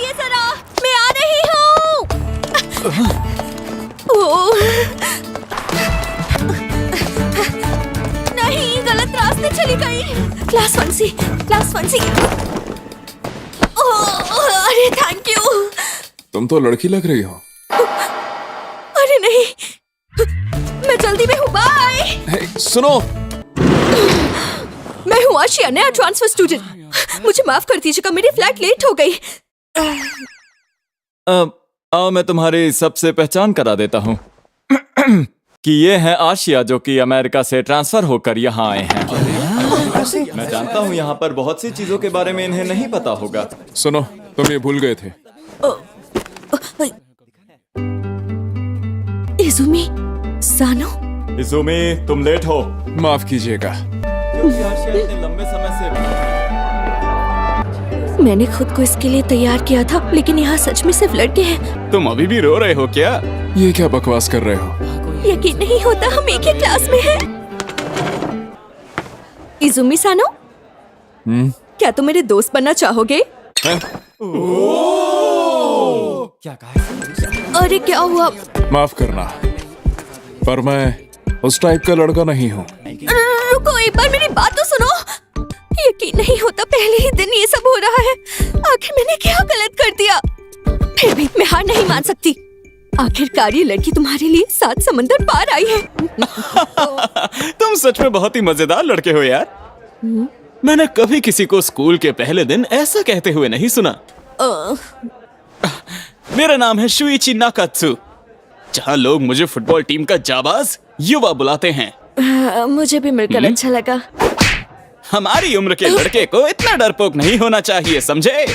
रुकिए जरा, मैं आ रही हूँ। नहीं, गलत रास्ते चली गई। Class 1C, class 1C। अरे थैंक यू। तुम तो लड़की लग रही हो। अरे नहीं, मैं जल्दी में हूँ, बाय। हे, सुनो। मैं हूँ आशिया, नया ट्रांसफर स्टूडेंट। मुझे माफ कर दीजिएगा, मेरी फ्लाइट लेट हो गई। मैं तुम्हारी सबसे पहचान करा देता हूँ कि ये है आशिया, जो कि अमेरिका से ट्रांसफर होकर यहाँ आए हैं। मैं जानता हूँ यहाँ पर बहुत सी चीजों के बारे में इन्हें नहीं पता होगा। सुनो, तुम ये भूल गए थे। इजुमी, सानो। इजुमी, तुम लेट हो। माफ कीजिएगा। क्योंकि आशिया इतने लंबे समय से मैंने खुद को इसके लिए तैयार किया था, लेकिन यहाँ सच में सिर्फ लड़के हैं। तुम अभी भी रो रहे हो क्या? ये क्या बकवास कर रहे हो? यकीन नहीं होता, हम एक ही क्लास में हैं। इजुमी सानो, क्या तुम मेरे दोस्त बनना चाहोगे? क्या कहा? अरे क्या हुआ? माफ करना, पर मैं उस टाइप का लड़का नहीं हूँ। रुको, एक बार मेरी बात तो सुनो। यकीन नहीं होता, पहले ही दिन ये सब हो रहा है। आखिर मैंने क्या गलत कर दिया? फिर भी मैं हार नहीं मान सकती। आखिरकार ये लड़की तुम्हारे लिए 7 समंदर पार आई है। तुम सच में बहुत ही मजेदार लड़के हो यार। मैंने कभी किसी को स्कूल के पहले दिन ऐसा कहते हुए नहीं सुना। मेरा नाम है शुइची नाकात्सु, जहाँ लोग मुझे फुटबॉल टीम का जाबाज युवा बुलाते हैं। मुझे भी मिलकर अच्छा लगा। हमारी उम्र के लड़के को इतना डरपोक नहीं होना चाहिए, समझे?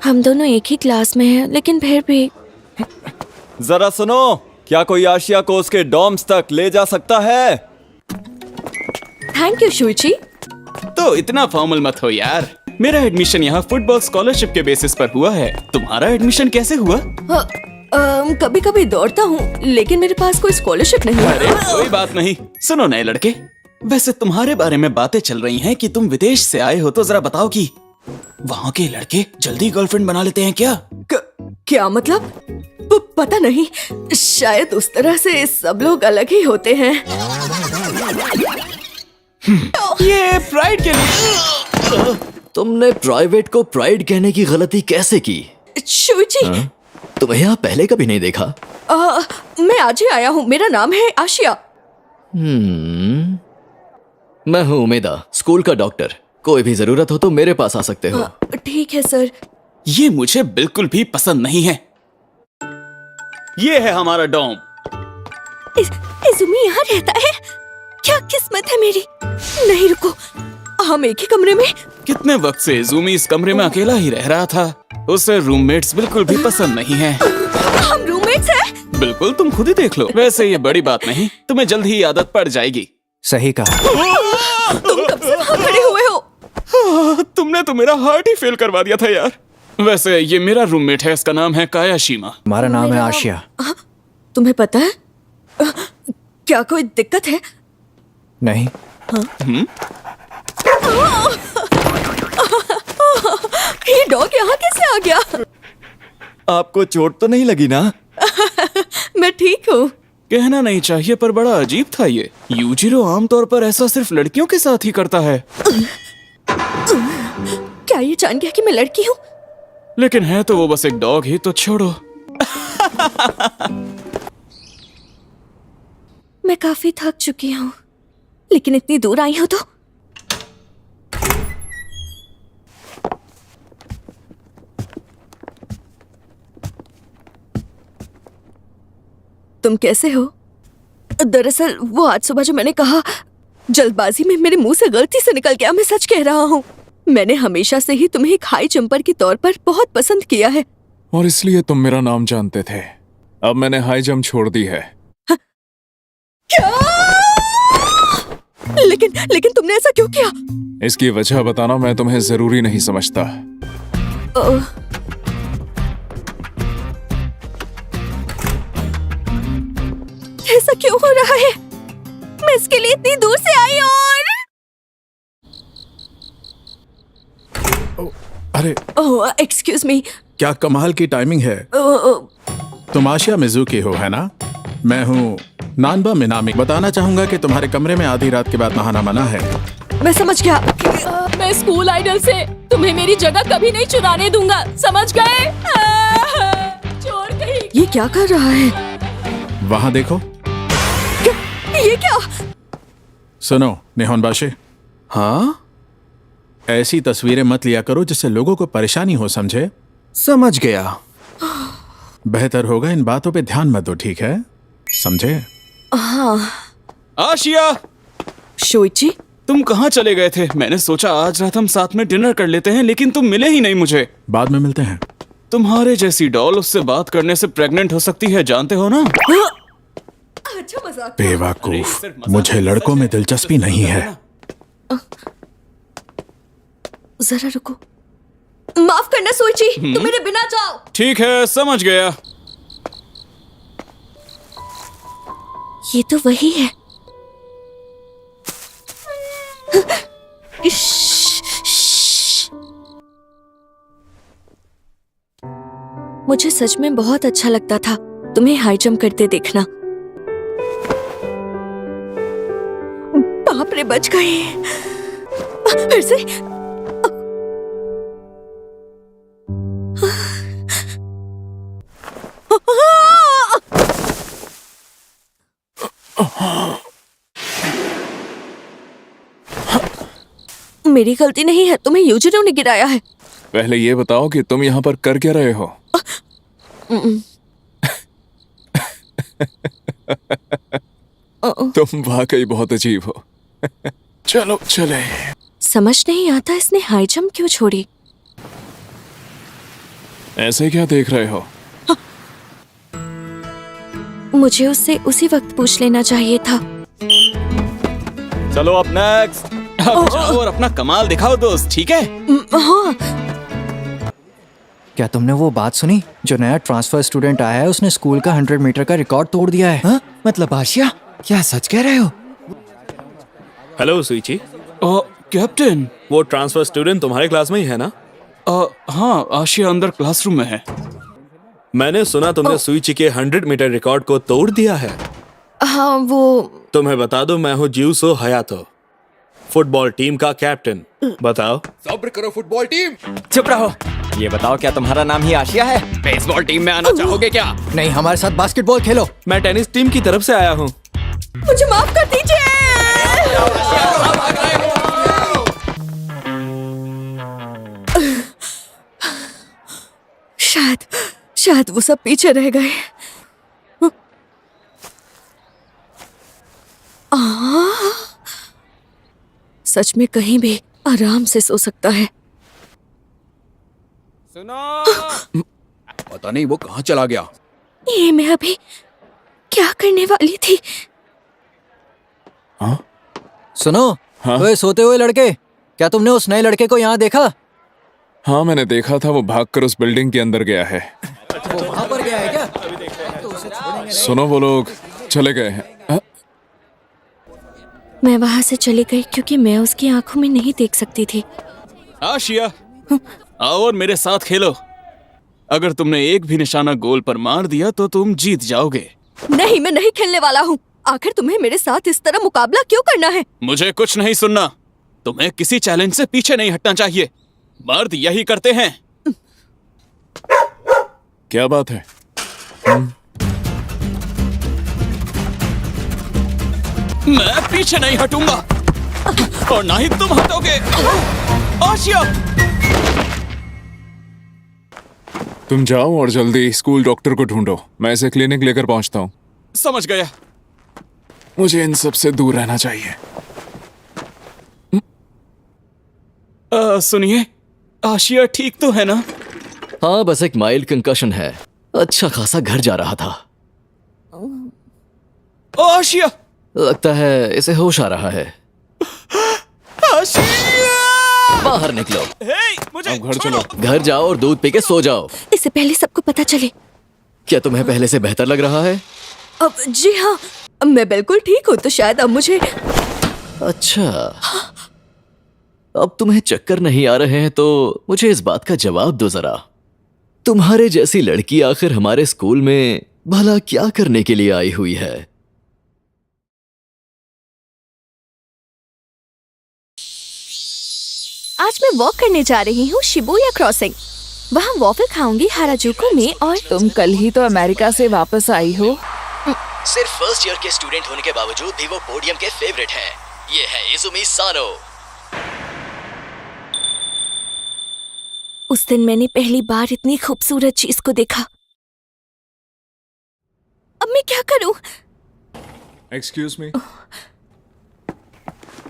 हम दोनों एक ही क्लास में हैं, लेकिन फिर भी। जरा सुनो, क्या कोई आशिया को उसके डॉर्म्स तक ले जा सकता है? Thank you Shuichi. तो इतना फॉर्मल मत हो यार। मेरा एडमिशन यहाँ फुटबॉल स्कॉलरशिप के बेसिस पर हुआ है। तुम्हारा एडमिशन कैसे हुआ? कभी कभी दौड़ता हूँ, लेकिन मेरे पास कोई स्कॉलरशिप नहीं है। अरे कोई बात नहीं। सुनो नए लड़के, वैसे तुम्हारे बारे में बातें चल रही हैं कि तुम विदेश से आए हो, तो जरा बताओ कि वहाँ के लड़के जल्दी गर्लफ्रेंड बना लेते हैं क्या? क्या मतलब? पता नहीं, शायद उस तरह से सब लोग अलग ही होते हैं। ये प्राइड के लिए। तुमने प्राइवेट को प्राइड कहने की गलती कैसे की? शुइची, तुम्हें यहाँ पहले कभी नहीं देखा। मैं आज ही आया हूँ। मेरा नाम है आशिया। मैं हूँ उमेदा, स्कूल का डॉक्टर। कोई भी जरूरत हो तो मेरे पास आ सकते हो। ठीक है सर। ये मुझे बिल्कुल भी पसंद नहीं है। ये है हमारा डॉम। इजुमी यहाँ रहता है? क्या किस्मत है मेरी। नहीं रुको, हम एक ही कमरे में। कितने वक्त से इजुमी इस कमरे में अकेला ही रह रहा था। उसे रूममेट्स बिल्कुल भी पसंद नहीं हैं। हम रूममेट्स हैं? बिल्कुल, तुम खुद ही देख लो। वैसे ये बड़ी बात नहीं, तुम्हें जल्द ही आदत पड़ जाएगी। सही कहा। तुम कब से वहाँ खड़े हुए हो? तुमने तो मेरा हार्ट ही फेल करवा दिया था यार। वैसे ये मेरा रूममेट है, इसका नाम है कायाशिमा। हमारा नाम है आशिया। तुम्हें पता है क्या कोई दिक्कत है? नहीं। ये डॉग यहाँ कैसे आ गया? आपको चोट तो नहीं लगी ना? मैं ठीक हूँ। कहना नहीं चाहिए, पर बड़ा अजीब था ये। यूजिरो आमतौर पर ऐसा सिर्फ लड़कियों के साथ ही करता है। क्या ये जान गया कि मैं लड़की हूँ? लेकिन है तो वो बस एक डॉग ही, तो छोड़ो। मैं काफी थक चुकी हूँ, लेकिन इतनी दूर आई हूँ तो। तुम कैसे हो? दरअसल वो आज सुबह जो मैंने कहा, जल्दबाजी में मेरे मुंह से गलती से निकल गया। मैं सच कह रहा हूँ। मैंने हमेशा से ही तुम्हें एक हाई जंपर के तौर पर बहुत पसंद किया है। और इसलिए तुम मेरा नाम जानते थे। अब मैंने हाई जंप छोड़ दी है। क्या? लेकिन तुमने ऐसा क्यों किया? इसकी वजह बताना मैं तुम्हें जरूरी नहीं समझता। ऐसा क्यों हो रहा है? मैं इसके लिए इतनी दूर से आई और अरे ओह एक्सक्यूज मी। क्या कमाल की टाइमिंग है। तुम आशिया मिजुकी हो, है ना? मैं हूँ नानबा मिनामी। बताना चाहूंगा कि तुम्हारे कमरे में आधी रात के बाद नहाना मना है। मैं समझ गया। मैं स्कूल आइडल से तुम्हें मेरी जगह कभी नहीं चुराने दूंगा, समझ गए? चोर कहीं। ये क्या कर रहा है? वहां देखो। ये क्या? सुनो निहोनबाशी, हाँ, ऐसी तस्वीरें मत लिया करो जिससे लोगों को परेशानी हो, समझे? समझ गया। बेहतर होगा इन बातों पे ध्यान मत दो, ठीक है? समझे? आशिया, शोइची, तुम कहाँ चले गए थे? मैंने सोचा आज रात हम साथ में डिनर कर लेते हैं, लेकिन तुम मिले ही नहीं मुझे। बाद में मिलते हैं। तुम्हारे जैसी डॉल उससे बात करने से प्रेग्नेंट हो सकती है, जानते हो ना? अच्छा मजाक। बेवकूफ, मुझे लड़कों में दिलचस्पी नहीं है। जरा रुको। माफ करना सोइची, तुम मेरे बिना जाओ। ठीक है, समझ गया। ये तो वही है। मुझे सच में बहुत अच्छा लगता था तुम्हें हाई जंप करते देखना। बाप रे, बच गए। फिर से। मेरी गलती नहीं है, तुम्हें यूजिनो ने गिराया है। पहले ये बताओ कि तुम यहाँ पर कर क्या रहे हो? तुम वाकई बहुत अजीब हो। चलो चले। समझ नहीं आता इसने हाई जंप क्यों छोड़ी। ऐसे क्या देख रहे हो? मुझे उससे उसी वक्त पूछ लेना चाहिए था। चलो अब नेक्स्ट। अब जाओ और अपना कमाल दिखाओ दोस्त, ठीक है? हाँ, क्या तुमने वो बात सुनी? जो नया ट्रांसफर स्टूडेंट आया है उसने स्कूल का 100 मीटर का रिकॉर्ड तोड़ दिया है। हाँ? मतलब आशिया, क्या सच कह रहे हो? Hello Shuichi, captain. वो ट्रांसफर स्टूडेंट तुम्हारे क्लास में ही है ना? हाँ, आशिया अंदर क्लासरूम में है। मैंने सुना तुमने सुइची के 100 मीटर रिकॉर्ड को तोड़ दिया है। हाँ वो। तुम्हें बता दो, मैं हूँ जिउसो हयातो, फुटबॉल टीम का कैप्टन। बताओ। सब्र करो फुटबॉल टीम। चुप रहो। ये बताओ, क्या तुम्हारा नाम ही आशिया है? बेसबॉल टीम में आना चाहोगे क्या? नहीं, हमारे साथ बास्केटबॉल खेलो। मैं टेनिस टीम की तरफ से आया हूँ। मुझे माफ कर दीजिए। शायद वो सब पीछे रह गए। सच में कहीं भी आराम से सो सकता है। पता नहीं वो कहाँ चला गया। ये मैं अभी क्या करने वाली थी? सुनो, ओए सोते हुए लड़के, क्या तुमने उस नए लड़के को यहाँ देखा? हाँ, मैंने देखा था। वो भागकर उस बिल्डिंग के अंदर गया है। वो वहाँ पर गया है क्या? तो उसे छोड़ेंगे नहीं। सुनो, वो लोग चले गए हैं। मैं वहां से चली गई क्योंकि मैं उसकी आंखों में नहीं देख सकती थी। आशिया, आओ और मेरे साथ खेलो। अगर तुमने एक भी निशाना गोल पर मार दिया तो तुम जीत जाओगे। नहीं, मैं नहीं खेलने वाला हूँ। आखिर तुम्हें मेरे साथ इस तरह मुकाबला क्यों करना है? मुझे कुछ नहीं सुनना। तुम्हें किसी चैलेंज से पीछे नहीं हटना चाहिए। मर्द यही करते हैं। क्या बात है? मैं पीछे नहीं हटूंगा और ना ही तुम हटोगे। आशिया, तुम जाओ और जल्दी स्कूल डॉक्टर को ढूंढो। मैं इसे क्लिनिक लेकर पहुंचता हूँ। समझ गया। मुझे इन सब से दूर रहना चाहिए। सुनिए, आशिया ठीक तो है ना? हाँ, बस एक माइल्ड कंकशन है। अच्छा खासा घर जा रहा था। आशिया, लगता है इसे होश आ रहा है। आशिया! बाहर निकलो। हे, मुझे अब घर छोड़ो। चलो। घर जाओ और दूध पी के सो जाओ। इससे पहले सबको पता चले। क्या तुम्हें पहले से बेहतर लग रहा है? अब जी हाँ, मैं बिल्कुल ठीक हूँ। तो शायद अब मुझे। अच्छा, अब तुम्हें चक्कर नहीं आ रहे हैं तो मुझे इस बात का जवाब दो जरा। तुम्हारे जैसी लड़की आखिर हमारे स्कूल में भला क्या करने के लिए आई हुई है? आज मैं वॉक करने जा रही हूँ शिबुया क्रॉसिंग। वहाँ वॉफल खाऊंगी हाराजुकु में और तुम कल ही तो अमेरिका से वापस आई हो। सिर्फ फर्स्ट ईयर के स्टूडेंट होने के बावजूद भी वो पोडियम के फेवरेट हैं। ये है इजुमी सानो। उस दिन मैंने पहली बार इतनी खूबसूरत चीज को देखा। अब मैं क्या करूं? Excuse me.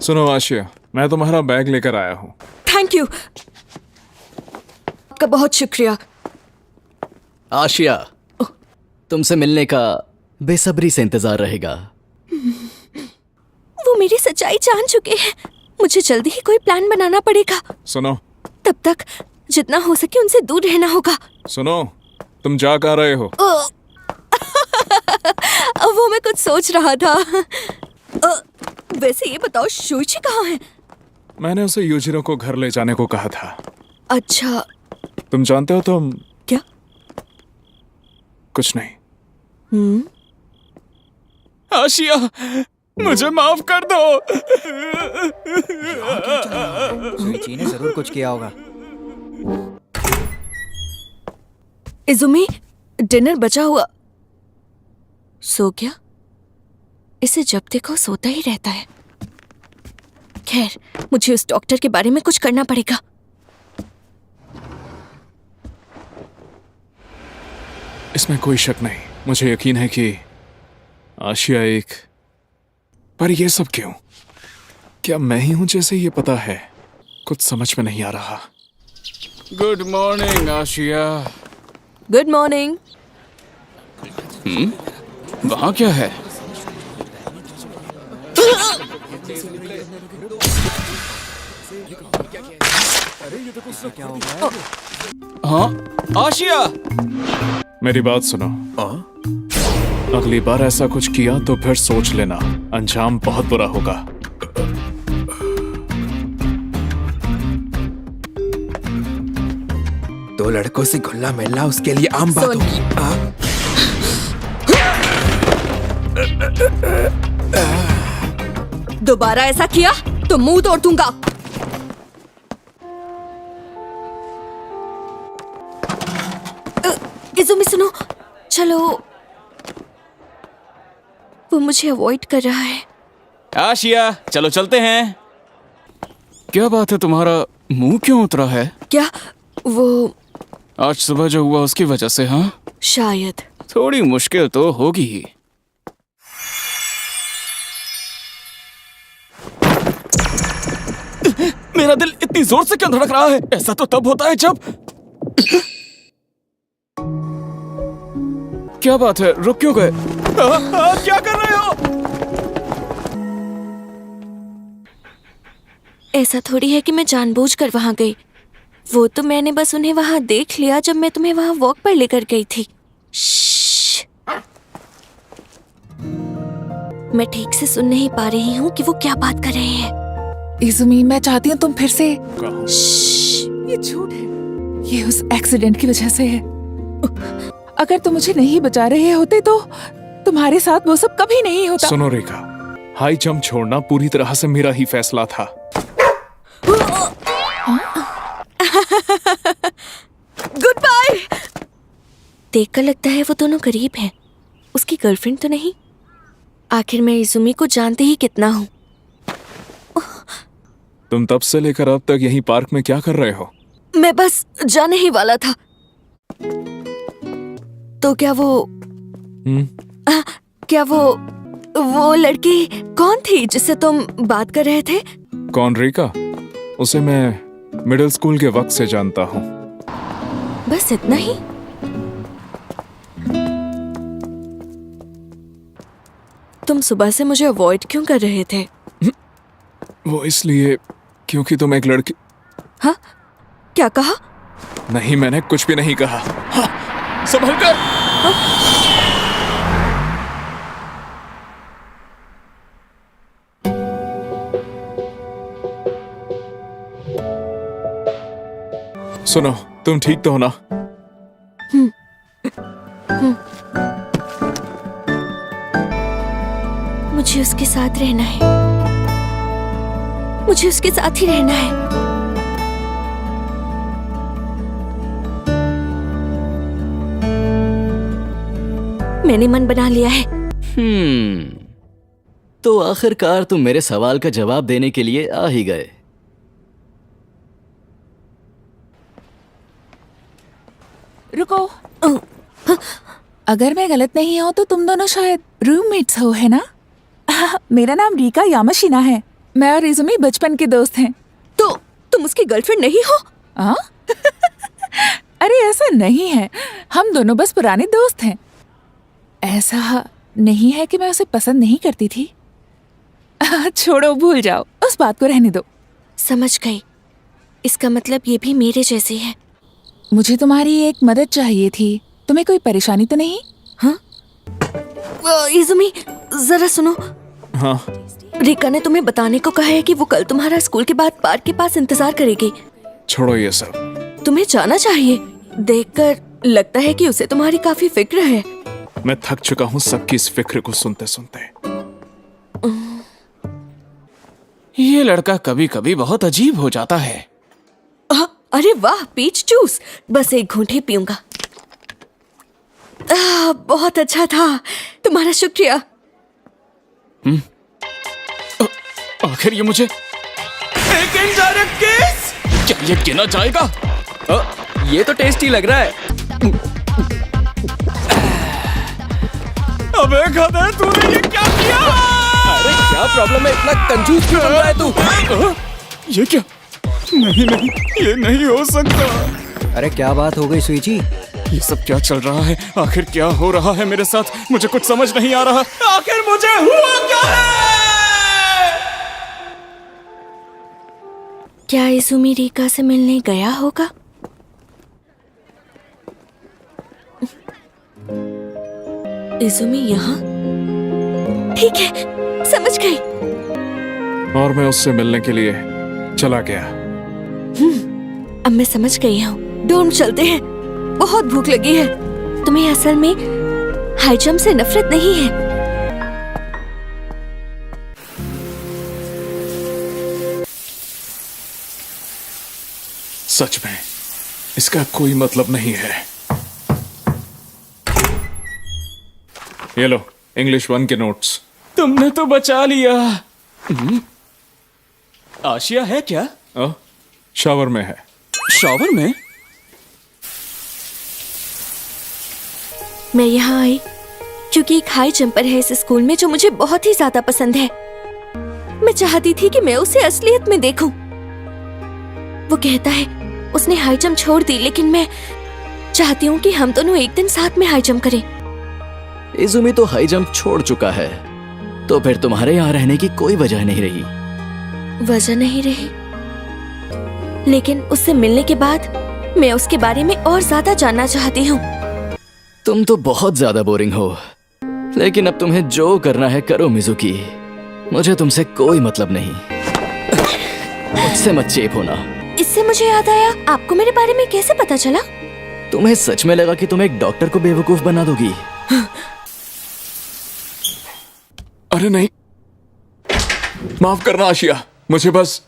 सुनो आशिया, मैं तुम्हारा बैग लेकर आया हूँ। थैंक यू, आपका बहुत शुक्रिया। आशिया, तुमसे मिलने का बेसब्री से इंतजार रहेगा। वो मेरी सच्चाई जान चुके हैं। मुझे जल्दी ही कोई प्लान बनाना पड़ेगा। सुनो तब तक जितना हो सके उनसे दूर रहना होगा। सुनो, तुम जा कहाँ रहे हो? वो मैं कुछ सोच रहा था। वैसे ये बताओ शोइची कहाँ है? मैंने उसे यूजिरो को घर ले जाने को कहा था। अच्छा, तुम जानते हो तुम क्या? कुछ नहीं। आशिया, मुझे माफ कर दो। सोइची ने जरूर कुछ किया होगा। इजुमी, डिनर बचा हुआ। सो गया? इसे जब देखो सोता ही रहता है। खैर, मुझे उस डॉक्टर के बारे में कुछ करना पड़ेगा। इसमें कोई शक नहीं, मुझे यकीन है कि आशिया एक। पर ये सब क्यों? क्या मैं ही हूं जैसे ये पता है? कुछ समझ में नहीं आ रहा। Good morning Asia. Good morning. वहाँ क्या है? हाँ, आशिया, मेरी बात सुनो। अगली बार ऐसा कुछ किया तो फिर सोच लेना, अंजाम बहुत बुरा होगा। दो लड़कों से घुलना मिलना उसके लिए आम बात होगी। दोबारा ऐसा किया तो मुंह तोड़ दूंगा। इजुमी सुनो, चलो। वो मुझे अवॉइड कर रहा है। आशिया, चलो चलते हैं। क्या बात है, तुम्हारा मुंह क्यों उतरा है? क्या? वो आज सुबह जो हुआ उसकी वजह से? हाँ, शायद। थोड़ी मुश्किल तो होगी ही। मेरा दिल इतनी जोर से क्यों धड़क रहा है? ऐसा तो तब होता है जब। क्या बात है, रुक क्यों गए? क्या कर रहे हो? ऐसा थोड़ी है कि मैं जानबूझकर वहां गई। वो तो मैंने बस उन्हें वहां देख लिया जब मैं तुम्हें वहां वॉक पर लेकर गई थी। श्श्श। मैं ठीक से सुन नहीं पा रही हूँ कि वो क्या बात कर रहे हैं। इजुमी, मैं चाहती हूँ तुम फिर से। श्श्श। ये झूठ है। ये उस एक्सीडेंट की वजह से है। अगर तुम मुझे नहीं बचा रहे होते तो तुम्हारे साथ वो सब कभी नहीं होता। सुनो रेखा, हाई जंप छोड़ना पूरी तरह से मेरा ही फैसला था। Good bye. देखकर लगता है वो दोनों करीब हैं। उसकी गर्लफ्रेंड तो नहीं? आखिर मैं इजुमी को जानती ही कितना हूँ। तुम तब से लेकर अब तक यहीं पार्क में क्या कर रहे हो? मैं बस जाने ही वाला था। तो क्या वो क्या वो लड़की कौन थी जिससे तुम बात कर रहे थे? कौन, रेखा? उसे मैं मिडिल स्कूल के वक्त से जानता हूँ। बस इतना ही? तुम सुबह से मुझे अवॉइड क्यों कर रहे थे? वो इसलिए क्योंकि तुम एक लड़की। हाँ? क्या कहा? नहीं, मैंने कुछ भी नहीं कहा। हाँ, संभल कर। सुनो, तुम ठीक तो हो ना? मुझे उसके साथ रहना है, मुझे उसके साथ ही रहना है। मैंने मन बना लिया है। तो आखिरकार तुम मेरे सवाल का जवाब देने के लिए आ ही गए। रुको, अगर मैं गलत नहीं हूँ तो तुम दोनों शायद रूममेट्स हो, है ना? मेरा नाम रीका यामाशिना है। मैं और इजुमी बचपन के दोस्त हैं। तो तुम उसकी गर्लफ्रेंड नहीं हो? हाँ? अरे ऐसा नहीं है, हम दोनों बस पुराने दोस्त हैं। ऐसा नहीं है कि मैं उसे पसंद नहीं करती थी। छोड़ो, भूल जाओ, उस बात को रहने दो। समझ गई, इसका मतलब ये भी मेरे जैसे है। मुझे तुम्हारी एक मदद चाहिए थी। तुम्हें कोई परेशानी तो नहीं? हाँ? इजुमी, जरा सुनो। हाँ। रीका ने तुम्हें बताने को कहा है कि वो कल तुम्हारा स्कूल के बाद पार्क के पास इंतजार करेगी। छोड़ो ये सब। तुम्हें जाना चाहिए। देखकर लगता है कि उसे तुम्हारी काफी फिक्र है। मैं थक चुका हूँ सबकी इस फिक्र को सुनते सुनते। ये लड़का कभी कभी बहुत अजीब हो जाता है। अरे वाह, पीच जूस, बस एक घूंट ही पीऊंगा। बहुत अच्छा था, तुम्हारा शुक्रिया। आखिर ये मुझे एक इनडायरेक्ट केस, क्या ये गिना जाएगा? ये तो टेस्टी लग रहा है। अबे गधे, तूने ये क्या किया? अरे क्या प्रॉब्लम है, इतना कंजूस क्यों बन रहा है तू? ये क्या? नहीं नहीं, ये नहीं हो सकता। अरे क्या बात हो गई सुईची? ये सब क्या चल रहा है? आखिर क्या हो रहा है मेरे साथ? मुझे कुछ समझ नहीं आ रहा। आखिर मुझे हुआ क्या है? क्या इजुमी रीका से मिलने गया होगा? इजुमी यहाँ? ठीक है, समझ गई। और मैं उससे मिलने के लिए चला गया। अब मैं समझ गई हूँ। डोम चलते हैं, बहुत भूख लगी है। तुम्हें असल में हाई जंप से नफरत नहीं है? सच में इसका कोई मतलब नहीं है। ये लो, इंग्लिश 1 के नोट्स। तुमने तो बचा लिया। आशिया है क्या? शावर में है। शॉवर में? मैं यहाँ आई क्योंकि एक हाई जंपर है इस स्कूल में जो मुझे बहुत ही ज्यादा पसंद है। मैं चाहती थी कि मैं उसे असलियत में देखूं। वो कहता है उसने हाई जंप छोड़ दी, लेकिन मैं चाहती हूँ कि हम दोनों एक दिन साथ में हाई जंप करें। इजुमी तो हाई जंप छोड़ चुका है, तो फिर तुम्हारे यहाँ रहने की कोई वजह नहीं रही। वजह नहीं रही, लेकिन उससे मिलने के बाद मैं उसके बारे में और ज्यादा जानना चाहती हूँ। तुम तो बहुत ज्यादा बोरिंग हो, लेकिन अब तुम्हें जो करना है करो मिजुकी। मुझे तुमसे कोई मतलब नहीं। मुझसे मत चेप होना। इससे मुझे याद आया, आपको मेरे बारे में कैसे पता चला? तुम्हें सच में लगा कि तुम एक डॉक्टर को बेवकूफ बना दोगी? अरे नहीं, माफ करना आशिया, मुझे बस।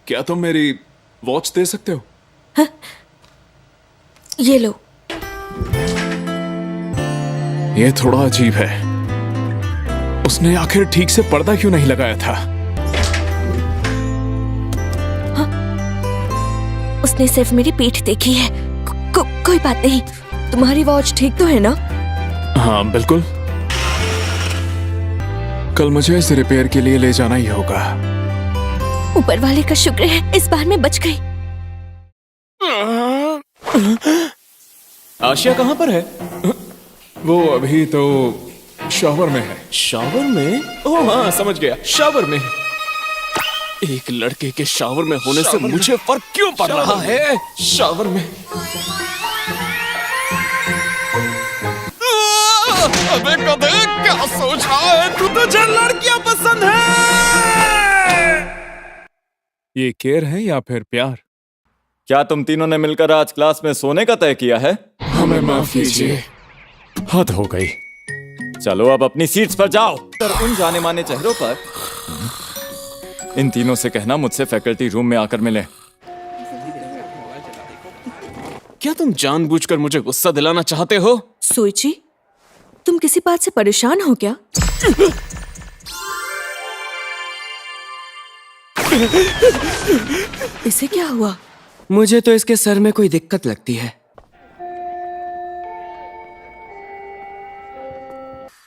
क्या तुम मेरी वॉच दे सकते हो? हाँ? ये लो। ये थोड़ा अजीब है। उसने आखिर ठीक से पर्दा क्यों नहीं लगाया था? हाँ? उसने सिर्फ मेरी पीठ देखी है। कोई बात नहीं। तुम्हारी वॉच ठीक तो है ना? हाँ बिल्कुल। कल मुझे इसे रिपेयर के लिए ले जाना ही होगा। ऊपर वाले का शुक्र है, इस बार मैं बच गई। आशिया कहाँ पर है? वो अभी तो शावर में है। शावर में? ओह हाँ, समझ गया, शावर में। एक लड़के के शावर में होने से मुझे फर्क क्यों पड़ रहा है? शावर में। अबे कदे, क्या सोच रहा है तू? तुझे लड़कियां पसंद है? ये केयर है या फिर प्यार? क्या तुम तीनों ने मिलकर आज क्लास में सोने का तय किया है? हमें माफ कीजिए। हद हो गई। चलो अब अपनी सीट्स पर जाओ। उन जाने माने चेहरों पर इन तीनों से कहना मुझसे फैकल्टी रूम में आकर मिले। क्या तुम जानबूझकर मुझे गुस्सा दिलाना चाहते हो? सोइची, तुम किसी बात से परेशान हो क्या? इसे क्या हुआ? मुझे तो इसके सर में कोई दिक्कत लगती है।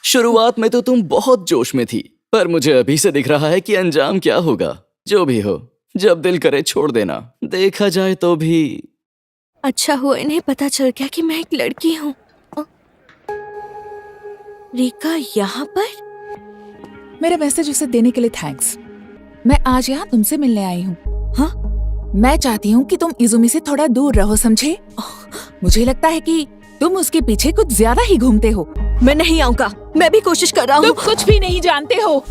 शुरुआत में तो तुम बहुत जोश में थी, पर मुझे अभी से दिख रहा है कि अंजाम क्या होगा। जो भी हो, जब दिल करे छोड़ देना। देखा जाए तो भी अच्छा हुआ इन्हें पता चल गया कि मैं एक लड़की हूँ। रिका यहाँ पर? मेरा मैसेज उसे देने के लिए थैंक्स। मैं आज यहाँ तुमसे मिलने आई हूँ। हाँ? मैं चाहती हूँ कि तुम इजुमी से थोड़ा दूर रहो, समझे? मुझे लगता है कि तुम उसके पीछे कुछ ज्यादा ही घूमते हो। मैं नहीं आऊंगा, मैं भी कोशिश कर रहा हूँ। तुम कुछ भी नहीं जानते हो।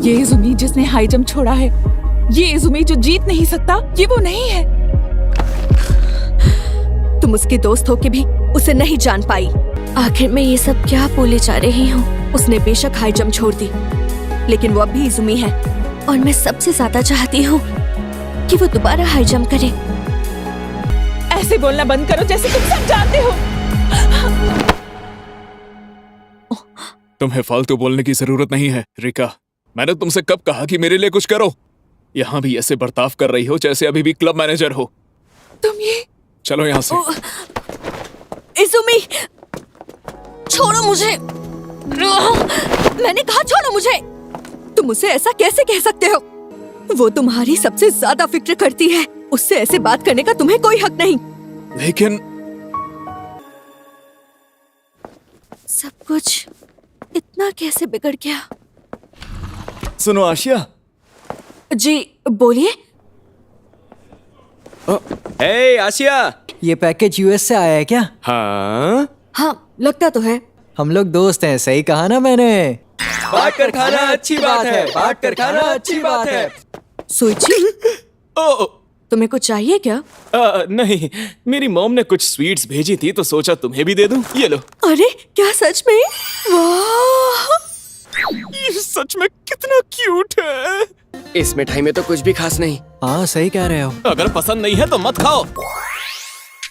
ये इजुमी जिसने हाई जंप छोड़ा है, ये इजुमी जो जीत नहीं सकता, ये वो नहीं है। तुम उसके दोस्त हो के भी उसे नहीं जान पाई। आखिर मैं ये सब क्या बोले जा रही हूँ? उसने बेशक हाई जंप छोड़ दी, लेकिन वो अब भी इजुमी है और मैं सबसे ज्यादा चाहती हूँ कि वो दोबारा हाई जंप करे। ऐसे बोलना बंद करो जैसे तुम सब जानते हो। तुम्हें फालतू बोलने की जरूरत नहीं है रिका। मैंने तुमसे कब कहा कि मेरे लिए कुछ करो? यहाँ भी ऐसे बर्ताव कर रही हो जैसे अभी भी क्लब मैनेजर हो। तुम ये चलो यहाँ से। इजुमी, छोड़ो मुझे। मैंने कहा छोड़ो मुझे। तुम उसे ऐसा कैसे कह सकते हो? वो तुम्हारी सबसे ज्यादा फिक्र करती है। उससे ऐसे बात करने का तुम्हें कोई हक नहीं। लेकिन सब कुछ इतना कैसे बिगड़ गया? सुनो आशिया। जी बोलिए। हे आशिया। ये पैकेज यूएस से आया है क्या? हाँ, हाँ, लगता तो है। हम लोग दोस्त हैं, सही कहा ना मैंने? बांट कर खाना अच्छी बात है, बांट कर खाना अच्छी बात है। सोची, ओ, तुम्हें कुछ चाहिए क्या? नहीं, मेरी मॉम ने कुछ स्वीट्स भेजी थी तो सोचा तुम्हें भी दे दूं। ये लो। अरे क्या सच में? वाह! ये सच में कितना क्यूट है। इस मिठाई में तो कुछ भी खास नहीं। हाँ सही कह रहे हो। अगर पसंद नहीं है तो मत खाओ।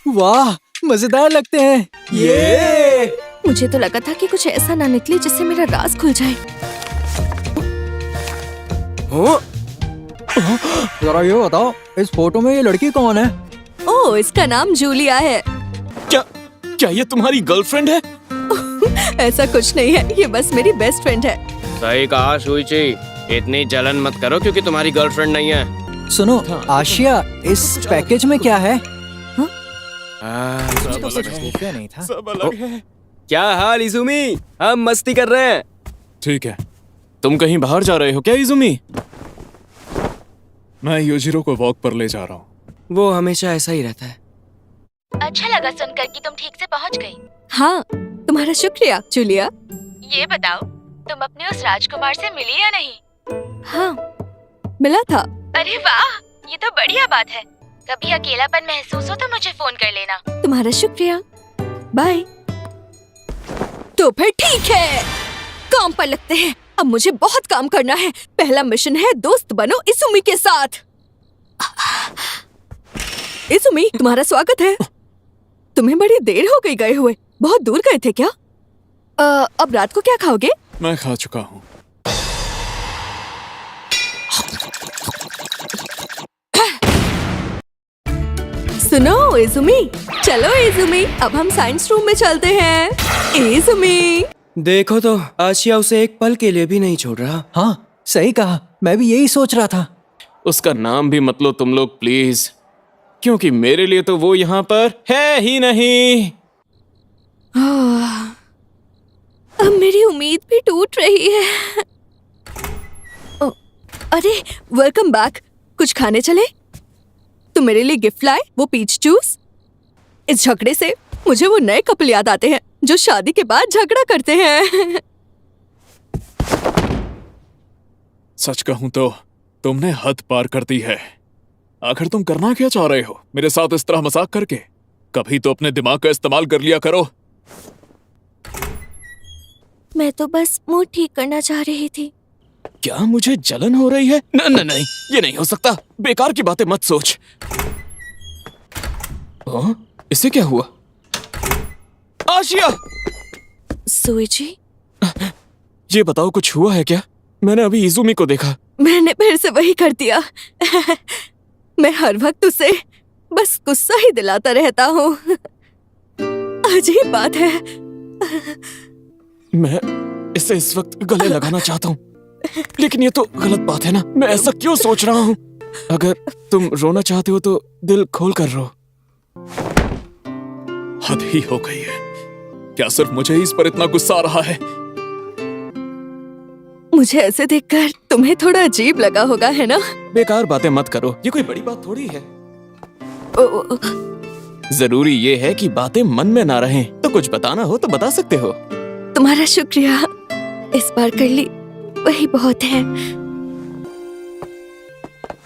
वाह, मजेदार लगते हैं ये। मुझे तो लगा था कि कुछ ऐसा ना निकले जिससे मेरा राज खुल जाए। हो? जरा ये बताओ, इस फोटो में ये लड़की कौन है? ओह, इसका नाम जूलिया है। क्या ये तुम्हारी गर्लफ्रेंड है? ऐसा कुछ नहीं है, ये बस मेरी बेस्ट फ्रेंड है। सही कहा सुइची, इतनी जलन मत करो क्योंकि तुम्हारी गर्लफ्रेंड नहीं है। सुनो आशिया, इस पैकेज में क्या है? सब कुछ नहीं था। सब अलग है। क्या हाल इजुमी? हम मस्ती कर रहे हैं। ठीक है, तुम कहीं बाहर जा रहे हो क्या इजुमी? मैं योजिरो को वॉक पर ले जा रहा हूँ। वो हमेशा ऐसा ही रहता है। अच्छा लगा सुनकर कि तुम ठीक से पहुंच गई। हाँ, तुम्हारा शुक्रिया जूलिया। ये बताओ, तुम अपने उस राजकुमार से मिली या नहीं? हाँ, मिला था। अरे वाह, ये तो बढ़िया बात है। कभी अकेलापन महसूस हो तो मुझे फोन कर लेना। तुम्हारा शुक्रिया, बाय। तो फिर ठीक है, काम पर लगते हैं। अब मुझे बहुत काम करना है। पहला मिशन है दोस्त बनो इजुमी के साथ। इजुमी, तुम्हारा स्वागत है। तुम्हें बड़ी देर हो गई गए हुए। बहुत दूर गए थे क्या? अब रात को क्या खाओगे? मैं खा चुका हूँ। सुनो इजुमी, चलो इजुमी, अब हम साइंस रूम में चलते हैं। इजुमी, देखो तो आशिया उसे एक पल के लिए भी नहीं छोड़ रहा। हाँ सही कहा, मैं भी यही सोच रहा था। उसका नाम भी मत लो तुम लोग प्लीज, क्योंकि मेरे लिए तो वो यहाँ पर है ही नहीं। अब मेरी उम्मीद भी टूट रही है। अरे वेलकम बैक। कुछ खाने चले? तुम मेरे लिए गिफ्ट लाए, वो पीच जूस। इस झगड़े से मुझे वो नए कपल याद आते हैं जो शादी के बाद झगड़ा करते हैं। सच कहूं तो तुमने हद पार कर दी है। आखिर तुम करना क्या चाह रहे हो मेरे साथ इस तरह मजाक करके? कभी तो अपने दिमाग का इस्तेमाल कर लिया करो। मैं तो बस मूड ठीक करना चाह रही थी। क्या मुझे जलन हो रही है? नहीं, ये नहीं हो सकता। बेकार की बातें मत सोच। इसे क्या हुआ? आशिया! सुइची, ये बताओ कुछ हुआ है क्या? मैंने अभी इजुमी को देखा। मैंने फिर से वही कर दिया। मैं हर वक्त उसे बस गुस्सा ही दिलाता रहता हूँ। अजीब बात है। मैं इसे इस वक्त गले लगाना चाहता हूँ, लेकिन ये तो गलत बात है ना। मैं ऐसा क्यों सोच रहा हूँ? अगर तुम रोना चाहते हो तो दिल खोल कर रो। हद ही हो गई है। क्या सिर्फ मुझे ही इस पर इतना गुस्सा आ रहा है? मुझे ऐसे देखकर तुम्हें थोड़ा अजीब लगा होगा, है ना? बेकार बातें मत करो, ये कोई बड़ी बात थोड़ी है। ओ, जरूरी ये है कि बातें मन में ना रहें। तो कुछ बताना हो तो बता सकते हो। तुम्हारा शुक्रिया। इस बार कर ली वही बहुत है।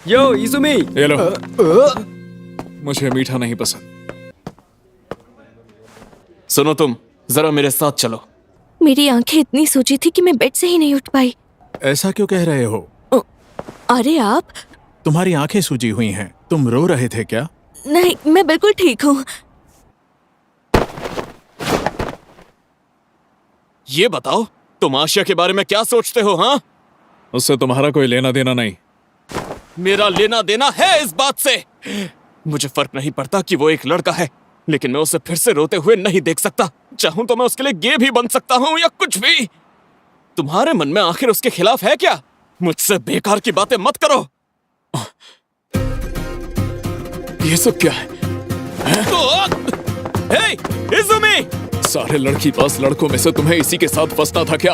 यो इजुमी, ये लो। मुझे मीठा नहीं पसंद। सुनो, तुम जरा मेरे साथ चलो। मेरी आंखें इतनी सूजी थी कि मैं बेड से ही नहीं उठ पाई। ऐसा क्यों कह रहे हो? अरे आप! तुम्हारी आंखें सूजी हुई हैं। तुम रो रहे थे क्या? नहीं, मैं बिल्कुल ठीक हूँ। ये बताओ, तुम आशिया के बारे में क्या सोचते हो? हाँ, उससे तुम्हारा कोई लेना देना नहीं। मेरा लेना देना है इस बात से। मुझे फर्क नहीं पड़ता कि वो एक लड़का है, लेकिन मैं उसे फिर से रोते हुए नहीं देख सकता। चाहूं तो मैं उसके लिए गे भी बन सकता हूं या कुछ भी। तुम्हारे मन में आखिर उसके खिलाफ है क्या? मुझसे बेकार की बातें मत करो। ये सब क्या है? हे, इजुमी! सारे लड़की पास लड़कों में से तुम्हें इसी के साथ फंसना था क्या?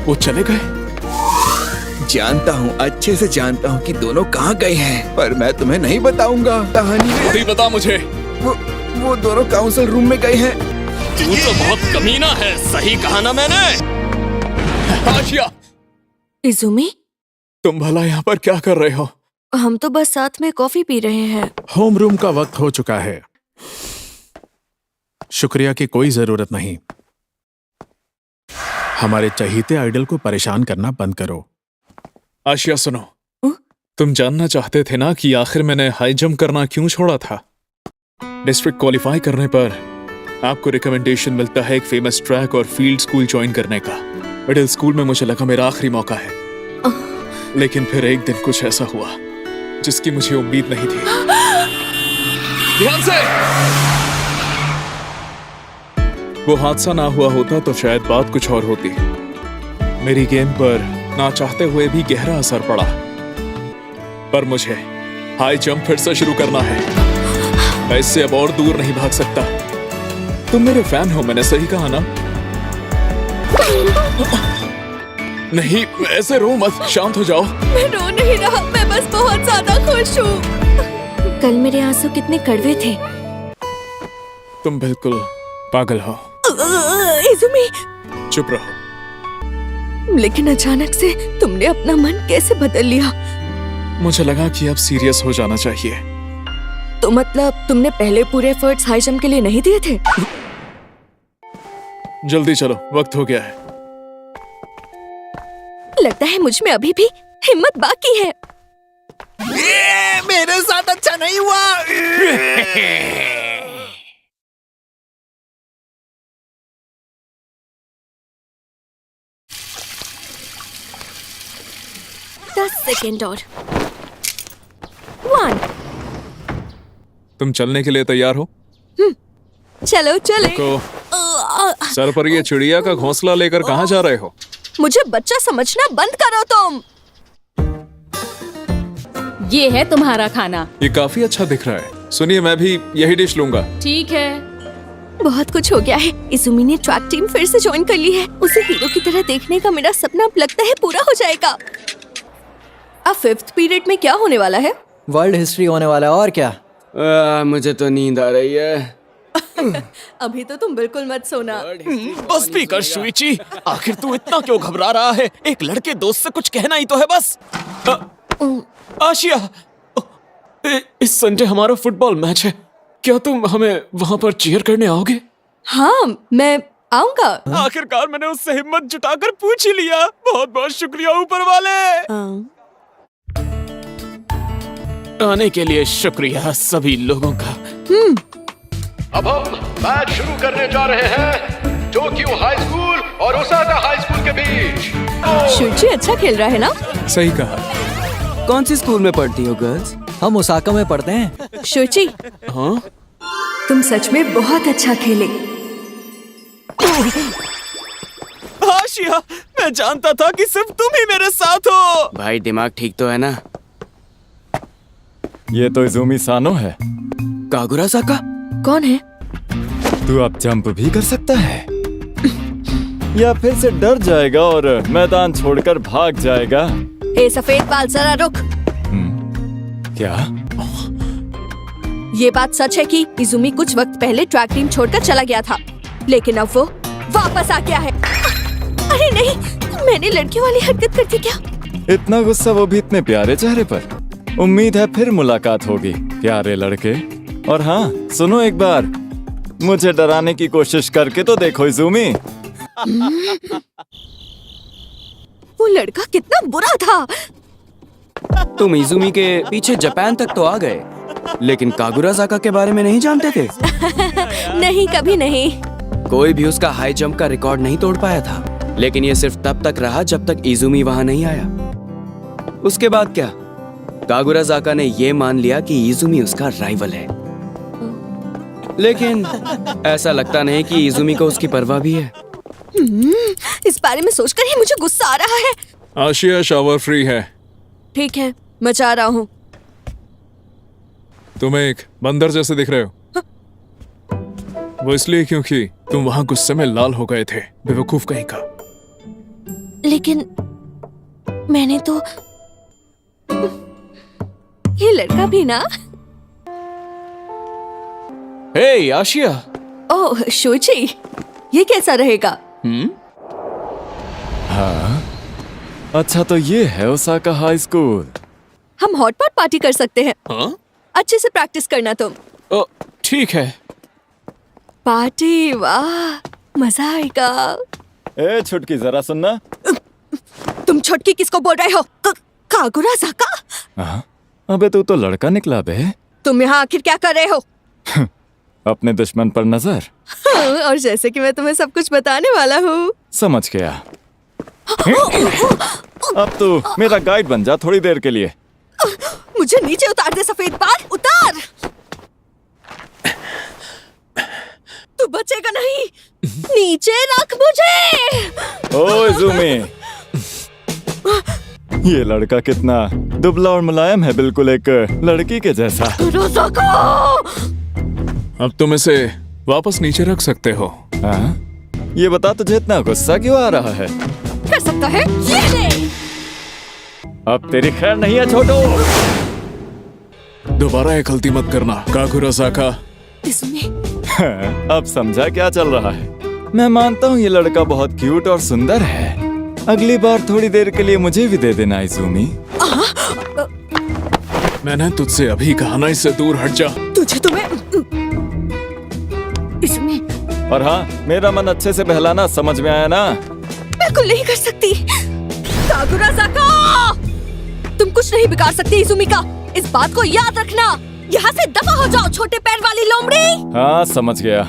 वो चले गए? जानता हूँ, अच्छे से जानता हूँ कि दोनों कहाँ गए हैं, पर मैं तुम्हें नहीं बताऊंगा। कहानी नहीं बता मुझे। वो दोनों काउंसिल रूम में गए हैं। तू तो बहुत कमीना है। सही कहा ना मैंने? आशिया, इजुमी, तुम भला यहाँ पर क्या कर रहे हो? हम तो बस साथ में कॉफी पी रहे हैं। होम रूम का वक्त हो चुका है। शुक्रिया की कोई जरूरत नहीं। हमारे चहीते आइडल को परेशान करना बंद करो। आशिया सुनो, तुम जानना चाहते थे ना कि आखिर मैंने हाई जंप करना क्यों छोड़ा था? डिस्ट्रिक्ट क्वालिफाई करने पर आपको रिकमेंडेशन मिलता है एक फेमस ट्रैक और फील्ड स्कूल ज्वाइन करने का। मिडिल स्कूल में मुझे लगा मेरा आखिरी मौका है, लेकिन फिर एक दिन कुछ ऐसा हुआ जिसकी मुझे उम्मीद नहीं थी। ध्यान से! वो हादसा ना हुआ होता तो शायद बात कुछ और होती। मेरी गेम पर ना चाहते हुए भी गहरा असर पड़ा, पर मुझे हाई जंप फिर से शुरू करना है। मैं इससे अब और दूर नहीं भाग सकता। तुम मेरे फैन हो, मैंने सही कहा ना? नहीं, ऐसे रो मत, शांत हो जाओ। मैं रो नहीं रहा, मैं बस बहुत ज्यादा खुश हूँ। कल मेरे आंसू कितने कड़वे थे। तुम बिल्कुल पागल हो। इजुमी, चुप रहो। लेकिन अचानक से तुमने अपना मन कैसे बदल लिया? मुझे लगा कि अब सीरियस हो जाना चाहिए। तो मतलब तुमने पहले पूरे एफर्ट्स हाई जंप के लिए नहीं दिए थे? जल्दी चलो, वक्त हो गया है। लगता है मुझ में अभी भी हिम्मत बाकी है। मेरे साथ अच्छा नहीं हुआ। 10 सेकेंड और 1। तुम चलने के लिए तैयार हो? चलो चले। सर पर ये चिड़िया का घोंसला लेकर कहाँ जा रहे हो? मुझे बच्चा समझना बंद करो तुम। ये है तुम्हारा खाना। ये काफी अच्छा दिख रहा है। सुनिए, मैं भी यही डिश लूंगा। ठीक है। बहुत कुछ हो गया है। इजुमी ने ट्रैक टीम फिर से ज्वाइन कर ली है। उसे हीरो की तरह देखने का मेरा सपना अब लगता है पूरा हो जाएगा। अब 5th पीरियड में क्या होने वाला है? वर्ल्ड हिस्ट्री होने वाला है। और क्या? मुझे तो नींद आ रही है। अभी तो तुम बिल्कुल मत सोना। बस भी कर शुइची, आखिर तू इतना क्यों घबरा रहा है? एक लड़के दोस्त से कुछ कहना ही तो है बस। आशिया, इस संडे हमारा फुटबॉल मैच है, क्या तुम हमें वहां पर चीयर करने आओगे? हाँ, मैं आऊंगा। आखिरकार मैंने उससे हिम्मत जुटाकर पूछ ही लिया। बहुत बहुत शुक्रिया ऊपर वाले। आने के लिए शुक्रिया सभी लोगों का। अब हम मैच शुरू करने जा रहे हैं टोक्यो हाई स्कूल और ओसाका हाई स्कूल के बीच। शुची अच्छा खेल रहा है ना? सही कहा। कौन सी स्कूल में पढ़ती हो गर्ल्स? हम ओसाका में पढ़ते हैं। शुची, हाँ? तुम सच में बहुत अच्छा खेले। आशिया, मैं जानता था कि सिर्फ तुम ही मेरे साथ हो। भाई दिमाग ठीक तो है ना? ये तो इजुमी सानो है। कागुरासाका? कौन है? तू अब जंप भी कर सकता है या फिर से डर जाएगा और मैदान छोड़कर भाग जाएगा? ए सफेद बाल, जरा रुक। क्या? ये बात सच है कि इजुमी कुछ वक्त पहले ट्रैक टीम छोड़कर चला गया था, लेकिन अब वो वापस आ गया है। अरे नहीं, मैंने लड़कियों वाली हरकत कर दी क्या? इतना गुस्सा, वो भी इतने प्यारे चेहरे पर। उम्मीद है फिर मुलाकात होगी प्यारे लड़के। और हाँ सुनो, एक बार मुझे डराने की कोशिश करके तो देखो इजुमी। वो लड़का कितना बुरा था। तुम इजुमी के पीछे जापान तक तो आ गए, लेकिन कागुरासाका के बारे में नहीं जानते थे? नहीं, कभी नहीं। कोई भी उसका हाई जंप का रिकॉर्ड नहीं तोड़ पाया था, लेकिन ये सिर्फ तब तक रहा जब तक इजुमी वहां नहीं आया। उसके बाद क्या, कागुरासाका ने ये मान लिया कि इजुमी उसका राइवल है। लेकिन ऐसा लगता नहीं कि इजुमी को उसकी परवाह भी है। इस बारे में सोचकर ही मुझे गुस्सा आ रहा है। आशिया, शावर फ्री है। ठीक है, मैं जा रहा हूँ। तुम एक बंदर जैसे दिख रहे हो। वो इसलिए क्योंकि तुम वहां गुस्से में लाल हो गए थे, बेवकूफ कहीं का। लेकिन मैंने तो ये लड़का भी ना। हे आशिया। ओह शुची, ये कैसा रहेगा? हाँ, अच्छा तो ये है ओसाका हाई स्कूल। हम हॉटपॉट पार्टी कर सकते हैं। हाँ? अच्छे से प्रैक्टिस करना तुम। ठीक है। पार्टी, वाह, मजा आएगा। ए छुटकी, जरा सुनना। तुम छुटकी किसको बोल रहे हो? कागुरासाका? हाँ? अबे तू तो लड़का निकला बे। तुम यहाँ आखिर क्या कर रहे हो? अपने दुश्मन पर नजर। और जैसे कि मैं तुम्हें सब कुछ बताने वाला हूँ। समझ गया। अब तू मेरा गाइड बन जा थोड़ी देर के लिए। मुझे नीचे उतार दे सफेद बाल, उतार। तू बचेगा नहीं, नीचे रख मुझे। ओ इजुमी, ये लड़का कितना दुबला और मुलायम है, बिल्कुल एक लड़की के जैसा। अब तुम इसे वापस नीचे रख सकते हो। हाँ? ये बता तुझे इतना गुस्सा क्यों आ रहा है? कर सकता है, ये ले। अब तेरी खैर नहीं है छोटू। दोबारा एक गलती मत करना कागुरासाका। अब समझा क्या चल रहा है? मैं मानता हूँ ये लड़का बहुत क्यूट और सुंदर है। अगली बार थोड़ी देर के लिए मुझे भी दे देना इजुमी। मैंने तुझसे अभी कहा ना, इससे दूर हट जा। तुझे तो मैं इसमें। और हाँ, मेरा मन अच्छे से बहलाना, समझ में आया ना? बिल्कुल नहीं कर सकती। कागुरासाका, तुम कुछ नहीं बिगाड़ सकती इजुमी का, इस बात को याद रखना। यहाँ से दफा हो जाओ, छोटे पैर वाली लोमड़ी। हाँ समझ गया।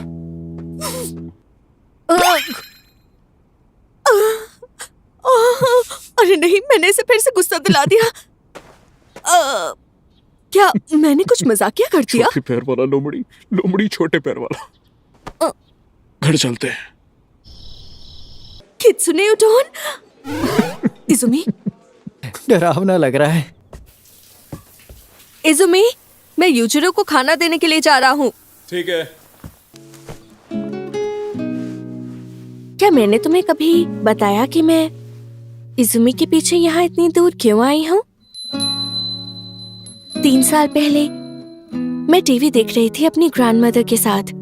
अरे नहीं, मैंने इसे फिर से गुस्सा दिला दिया। क्या मैंने कुछ मजाकिया कर दिया? छोटे पैर वाला लोमड़ी, लोमड़ी छोटे पैर वाला। घर चलते हैं। कित्सुने उटोन। इजुमी, डरावना लग रहा है। इजुमी, मैं यूजिरो को खाना देने के लिए जा रहा हूँ। ठीक है। क्या मैंने तुम्हें कभी बताया कि मैं इजुमी के पीछे यहाँ इतनी दूर क्यों आई हूँ? 3 साल पहले मैं टीवी देख रही थी अपनी ग्रैंडमदर के साथ।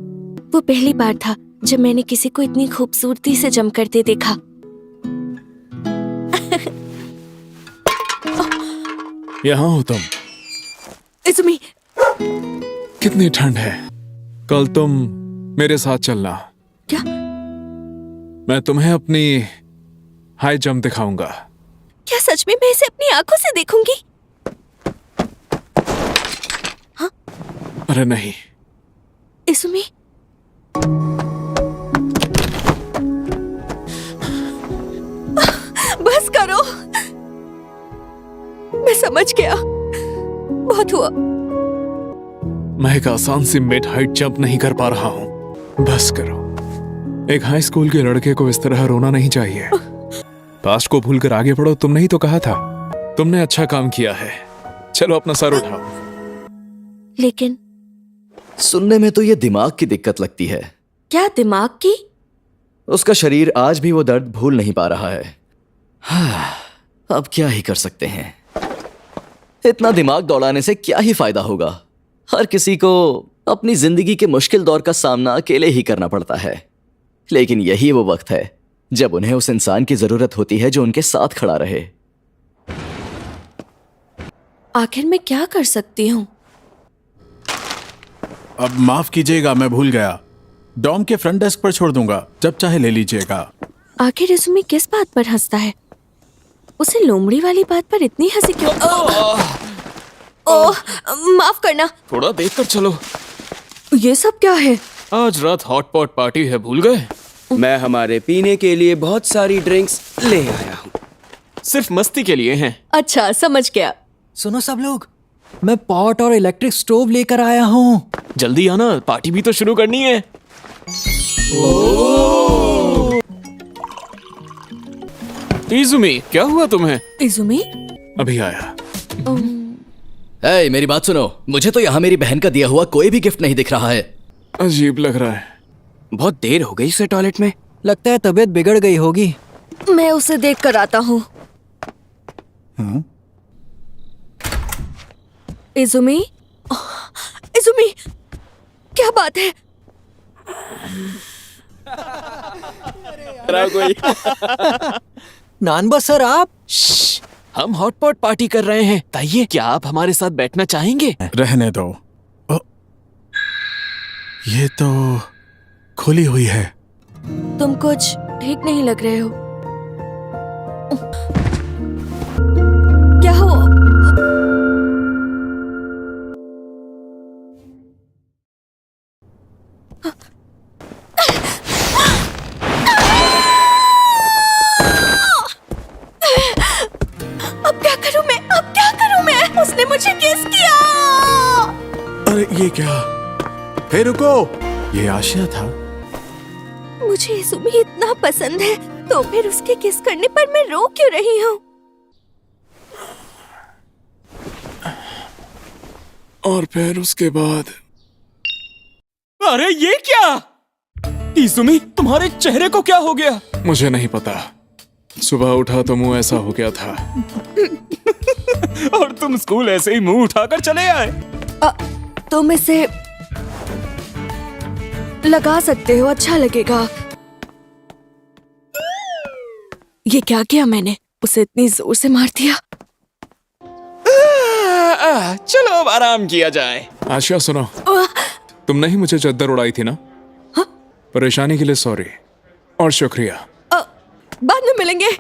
वो पहली बार था जब मैंने किसी को इतनी खूबसूरती से जम करते देखा। यहाँ हो तुम। इज़ुमी, कितनी ठंड है। कल तुम मेरे साथ चलना। क्या? मैं तुम्हें अपनी हाई जंप दिखाऊंगा। क्या सच में मैं इसे अपनी आंखों से देखूंगी? हाँ? अरे नहीं। इज़ुमी, बस करो। मैं समझ गया, बहुत हुआ। मैं एक आसान सी मिड हाइट जंप नहीं कर पा रहा हूँ। बस करो। एक हाई स्कूल के लड़के को इस तरह रोना नहीं चाहिए। पास्ट को भूलकर आगे बढ़ो, तुमने ही तो कहा था। तुमने अच्छा काम किया है। चलो अपना सर उठाओ। लेकिन सुनने में तो ये दिमाग की दिक्कत लगती है। क्या दिमाग की? उसका शरीर आज भी वो दर्द भूल नहीं पा रहा है। हाँ, अब क्या ही कर सकते हैं। इतना दिमाग दौड़ाने से क्या ही फायदा होगा। हर किसी को अपनी जिंदगी के मुश्किल दौर का सामना अकेले ही करना पड़ता है, लेकिन यही वो वक्त है जब उन्हें उस इंसान की जरूरत होती है जो उनके साथ खड़ा रहे। आखिर मैं क्या कर सकती हूँ? अब माफ कीजिएगा, मैं भूल गया। डॉम के फ्रंट डेस्क पर छोड़ दूंगा, जब चाहे ले लीजिएगा। आखिर इज़ुमी किस बात पर हंसता है? उसे लोमड़ी वाली बात पर इतनी हंसी क्यों? ओह, माफ करना। थोड़ा देख कर चलो। ये सब क्या है? आज रात हॉट पॉट पार्टी है, भूल गए? मैं हमारे पीने के लिए बहुत सारी ड्रिंक्स ले आया हूँ। सिर्फ मस्ती के लिए हैं। अच्छा, समझ गया। सुनो सब लोग, मैं पॉट और इलेक्ट्रिक स्टोव लेकर आया हूँ। जल्दी आना, पार्टी भी तो शुरू करनी है। इज़ुमी, क्या हुआ तुम्हें? इज़ुमी? अभी आया। ए, मेरी बात सुनो। मुझे तो यहाँ मेरी बहन का दिया हुआ कोई भी गिफ्ट नहीं दिख रहा है। अजीब लग रहा है। बहुत देर हो गई उसे टॉयलेट में। लगता है तबीयत बिगड़ गई होगी। मैं उसे देख कर आता हूँ। इज़ुमी? इज़ुमी, क्या बात है? नानबा सर, आप? हम हॉट पॉट पार्टी कर रहे हैं। बताइए, क्या आप हमारे साथ बैठना चाहेंगे? रहने दो। ये तो खुली हुई है। तुम कुछ ठीक नहीं लग रहे हो। क्या हो? अब क्या करूं मैं? अब क्या करूं मैं? उसने मुझे किस किया। अरे ये क्या? हे रुको, ये आशिया था। मुझे इज़ुमी इतना पसंद है, तो फिर उसके किस करने पर मैं रो क्यों रही हूँ? और फिर उसके बाद अरे ये क्या? इज़ुमी, तुम्हारे चेहरे को क्या हो गया? मुझे नहीं पता। सुबह उठा तो मुंह ऐसा हो गया था। और तुम स्कूल ऐसे ही मुंह उठाकर चले आए? तुम इसे लगा सकते हो, अच्छा लगेगा। ये क्या किया मैंने? उसे इतनी जोर से मार दिया। चलो अब आराम किया जाए। आशिया सुनो, तुमने ही मुझे चद्दर उड़ाई थी ना? हाँ? परेशानी के लिए सॉरी और शुक्रिया। बाद में मिलेंगे।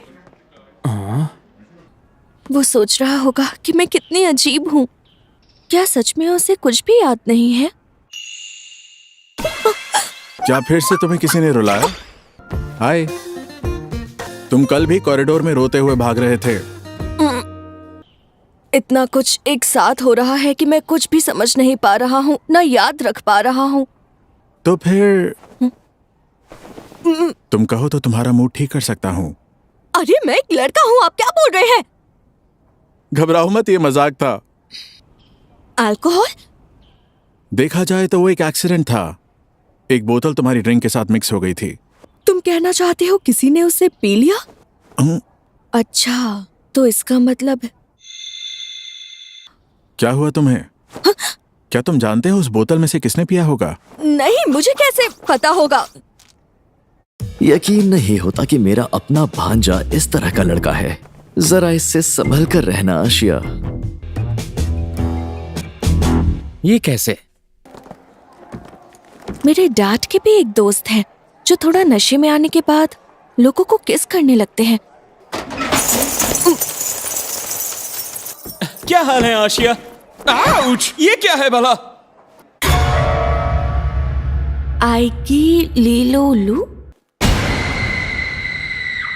वो सोच रहा होगा कि मैं कितनी अजीब हूँ। क्या सच में उसे कुछ भी याद नहीं है? क्या फिर से तुम्हें किसी ने रुलाया? हाय, तुम कल भी कॉरिडोर में रोते हुए भाग रहे थे। इतना कुछ एक साथ हो रहा है कि मैं कुछ भी समझ नहीं पा रहा हूँ, ना याद रख पा रहा हूँ। तो फिर तुम कहो तो तुम्हारा मूड ठीक कर सकता हूँ। अरे मैं एक लड़का हूँ, आप क्या बोल रहे हैं? घबराओ मत, ये मजाक था। अल्कोहल? देखा जाए तो वो एक एक्सीडेंट था। एक बोतल तुम्हारी ड्रिंक के साथ मिक्स हो गई थी। तुम कहना चाहते हो किसी ने उसे पी लिया? अच्छा, तो इसका मतलब क्या हुआ तुम्हें? क्या तुम जानते हो उस बोतल में से किसने पिया होगा? नहीं, मुझे कैसे पता होगा? यकीन नहीं होता कि मेरा अपना भांजा इस तरह का लड़का है। जरा इससे संभल कर रहना आशिया। ये कैसे? मेरे डैड के भी एक दोस्त हैं जो थोड़ा नशे में आने के बाद लोगों को किस करने लगते हैं। क्या हाल है आशिया? आउच! ये क्या है भला? आईकी लीलो लू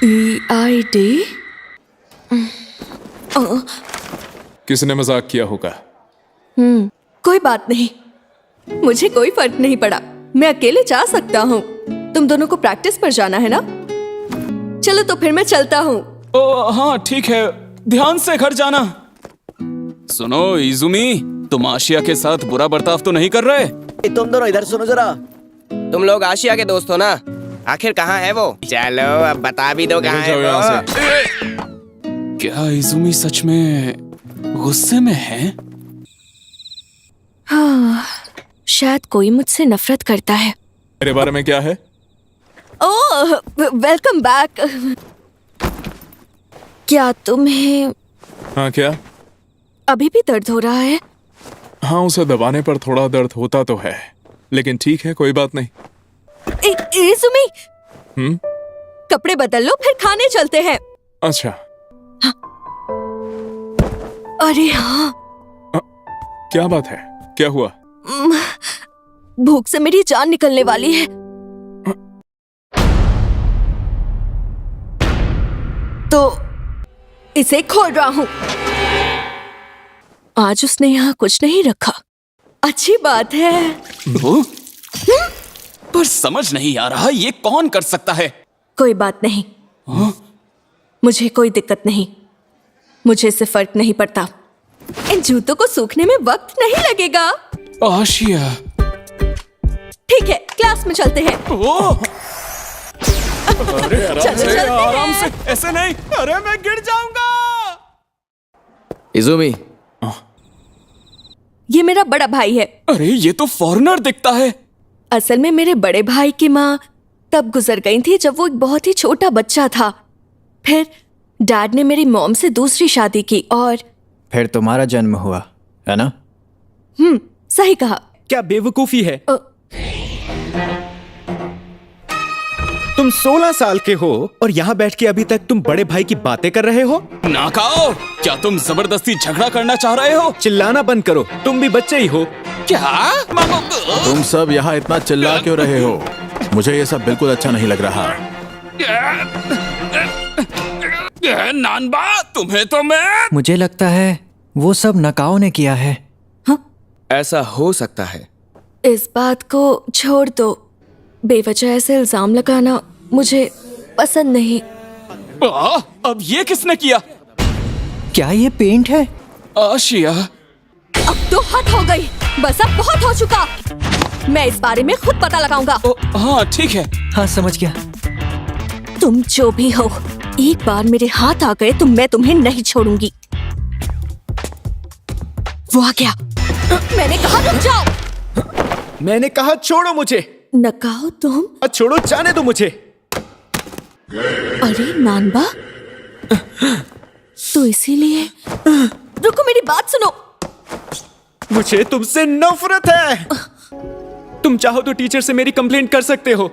EID। किसने मजाक किया होगा? कोई बात नहीं, मुझे कोई फर्क नहीं पड़ा। मैं अकेले जा सकता हूँ। तुम दोनों को प्रैक्टिस पर जाना है ना? चलो तो फिर मैं चलता हूँ। ओ हाँ ठीक है, ध्यान से घर जाना। सुनो इजुमी, तुम आशिया के साथ बुरा बर्ताव तो नहीं कर रहे? तुम दोनों इधर सुनो जरा। तुम लोग आशिया के दोस्त हो ना? आखिर कहाँ है वो? चलो अब बता भी दो कहाँ है वो। क्या इजुमी सच में गुस्से में है? हाँ, शायद कोई मुझसे नफरत करता है। मेरे बारे में क्या है? ओह, वेलकम बैक। क्या तुम्हें हाँ क्या? अभी भी दर्द हो रहा है? हाँ, उसे दबाने पर थोड़ा दर्द होता तो है, लेकिन ठीक है, कोई बात नहीं। इजुमी, कपड़े बदल लो, फिर खाने चलते हैं। अच्छा। हाँ। अरे हाँ, क्या बात है? क्या हुआ? भूख से मेरी जान निकलने वाली है। तो इसे खोल रहा हूँ। आज उसने यहाँ कुछ नहीं रखा। अच्छी बात है। पर समझ नहीं आ रहा ये कौन कर सकता है? कोई बात नहीं। मुझे कोई दिक्कत नहीं। मुझे इससे फर्क नहीं पड़ता। इन जूतों को सूखने में वक्त नहीं लगेगा। आशिया, ठीक है, क्लास में चलते हैं। अरे आराम से, ऐसे नहीं। अरे मैं गिर जाऊंगा। इजुमी, ये मेरा बड़ा भाई है। अरे ये तो फॉरेनर दिखता है। असल में मेरे बड़े भाई की माँ तब गुजर गई थी जब वो एक बहुत ही छोटा बच्चा था। फिर डैड ने मेरी मॉम से दूसरी शादी की और फिर तुम्हारा जन्म हुआ, है ना? सही कहा। क्या बेवकूफी है? तुम 16 साल के हो और यहाँ बैठ के अभी तक तुम बड़े भाई की बातें कर रहे हो? ना खाओ। क्या तुम जबरदस्ती झगड़ा करना चाह रहे हो? चिल्लाना बंद करो, तुम भी बच्चे ही हो। क्या? तुम सब यहाँ इतना चिल्ला क्यों रहे हो? मुझे ये सब बिल्कुल अच्छा नहीं लग रहा। नानबा, तुम्हें तो मैं। मुझे लगता है वो सब नकाओ ने किया है। ऐसा हो सकता है। इस बात को छोड़ दो। बेवजह ऐसे इल्जाम लगाना मुझे पसंद नहीं। अब ये किसने किया? क्या ये पेंट है? आशिया, अब तो हद हो गई। बस अब बहुत हो चुका। मैं इस बारे में खुद पता लगाऊंगा। हाँ ठीक है। हाँ समझ गया। तुम जो भी हो, एक बार मेरे हाथ आ गए तो मैं तुम्हें नहीं छोड़ूंगी। वो आ गया। मैंने कहा रुक जाओ। मैंने कहा छोड़ो मुझे। नकाओ तुम। छोड़ो, जाने दो मुझे। अरे नानबा, तो इसीलिए। रुको, मेरी बात सुनो। मुझे तुमसे नफरत है। तुम चाहो तो टीचर से मेरी कंप्लेंट कर सकते हो।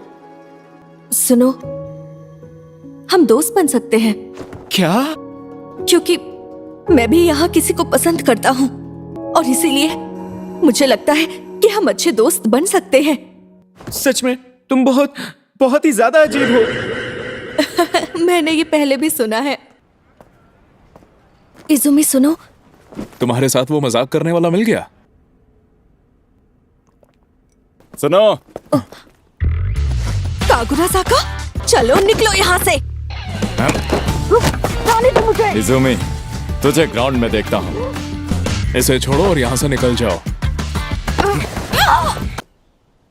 सुनो, हम दोस्त बन सकते हैं। क्या? क्योंकि मैं भी यहाँ किसी को पसंद करता हूँ और इसीलिए मुझे लगता है कि हम अच्छे दोस्त बन सकते हैं। सच में तुम बहुत बहुत ही ज्यादा अजीब हो। मैंने ये पहले भी सुना है। इजुमी सुनो, तुम्हारे साथ वो मजाक करने वाला मिल गया? सुनो, कागुराज़ाका, चलो निकलो यहाँ से। जाने दो मुझे। इजुमी, तुझे ग्राउंड में देखता हूँ। इसे छोड़ो और यहाँ से निकल जाओ।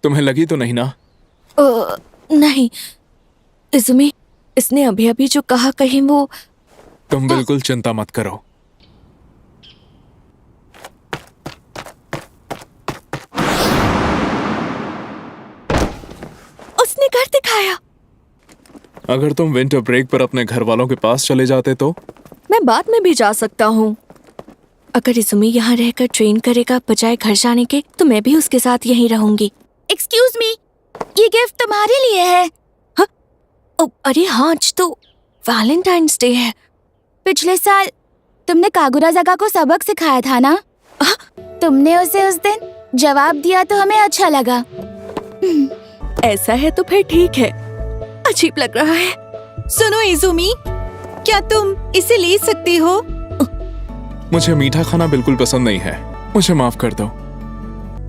तुम्हें लगी तो नहीं ना? नहीं इजुमी, इसने अभी अभी जो कहा कहीं वो। तुम बिल्कुल चिंता मत करो। कर दिखाया। अगर तुम विंटर ब्रेक पर अपने घर वालों के पास चले जाते तो? मैं बाद में भी जा सकता हूँ। अगर इजुमी यहाँ रहकर ट्रेन करेगा बजाय घर जाने के, तो मैं भी उसके साथ यहीं रहूंगी। एक्सक्यूज मी, ये गिफ्ट तुम्हारे लिए है। हाँ? अरे हाँ, आज तो वैलेंटाइंस डे है। पिछले साल तुमने कागुराजाका को सबक सिखाया था ना? तुमने उसे उस दिन जवाब दिया तो हमें अच्छा लगा। ऐसा है तो फिर ठीक है। अजीब लग रहा है। सुनो इजुमी, क्या तुम इसे ले सकती हो? मुझे मीठा खाना बिल्कुल पसंद नहीं है, मुझे माफ कर दो।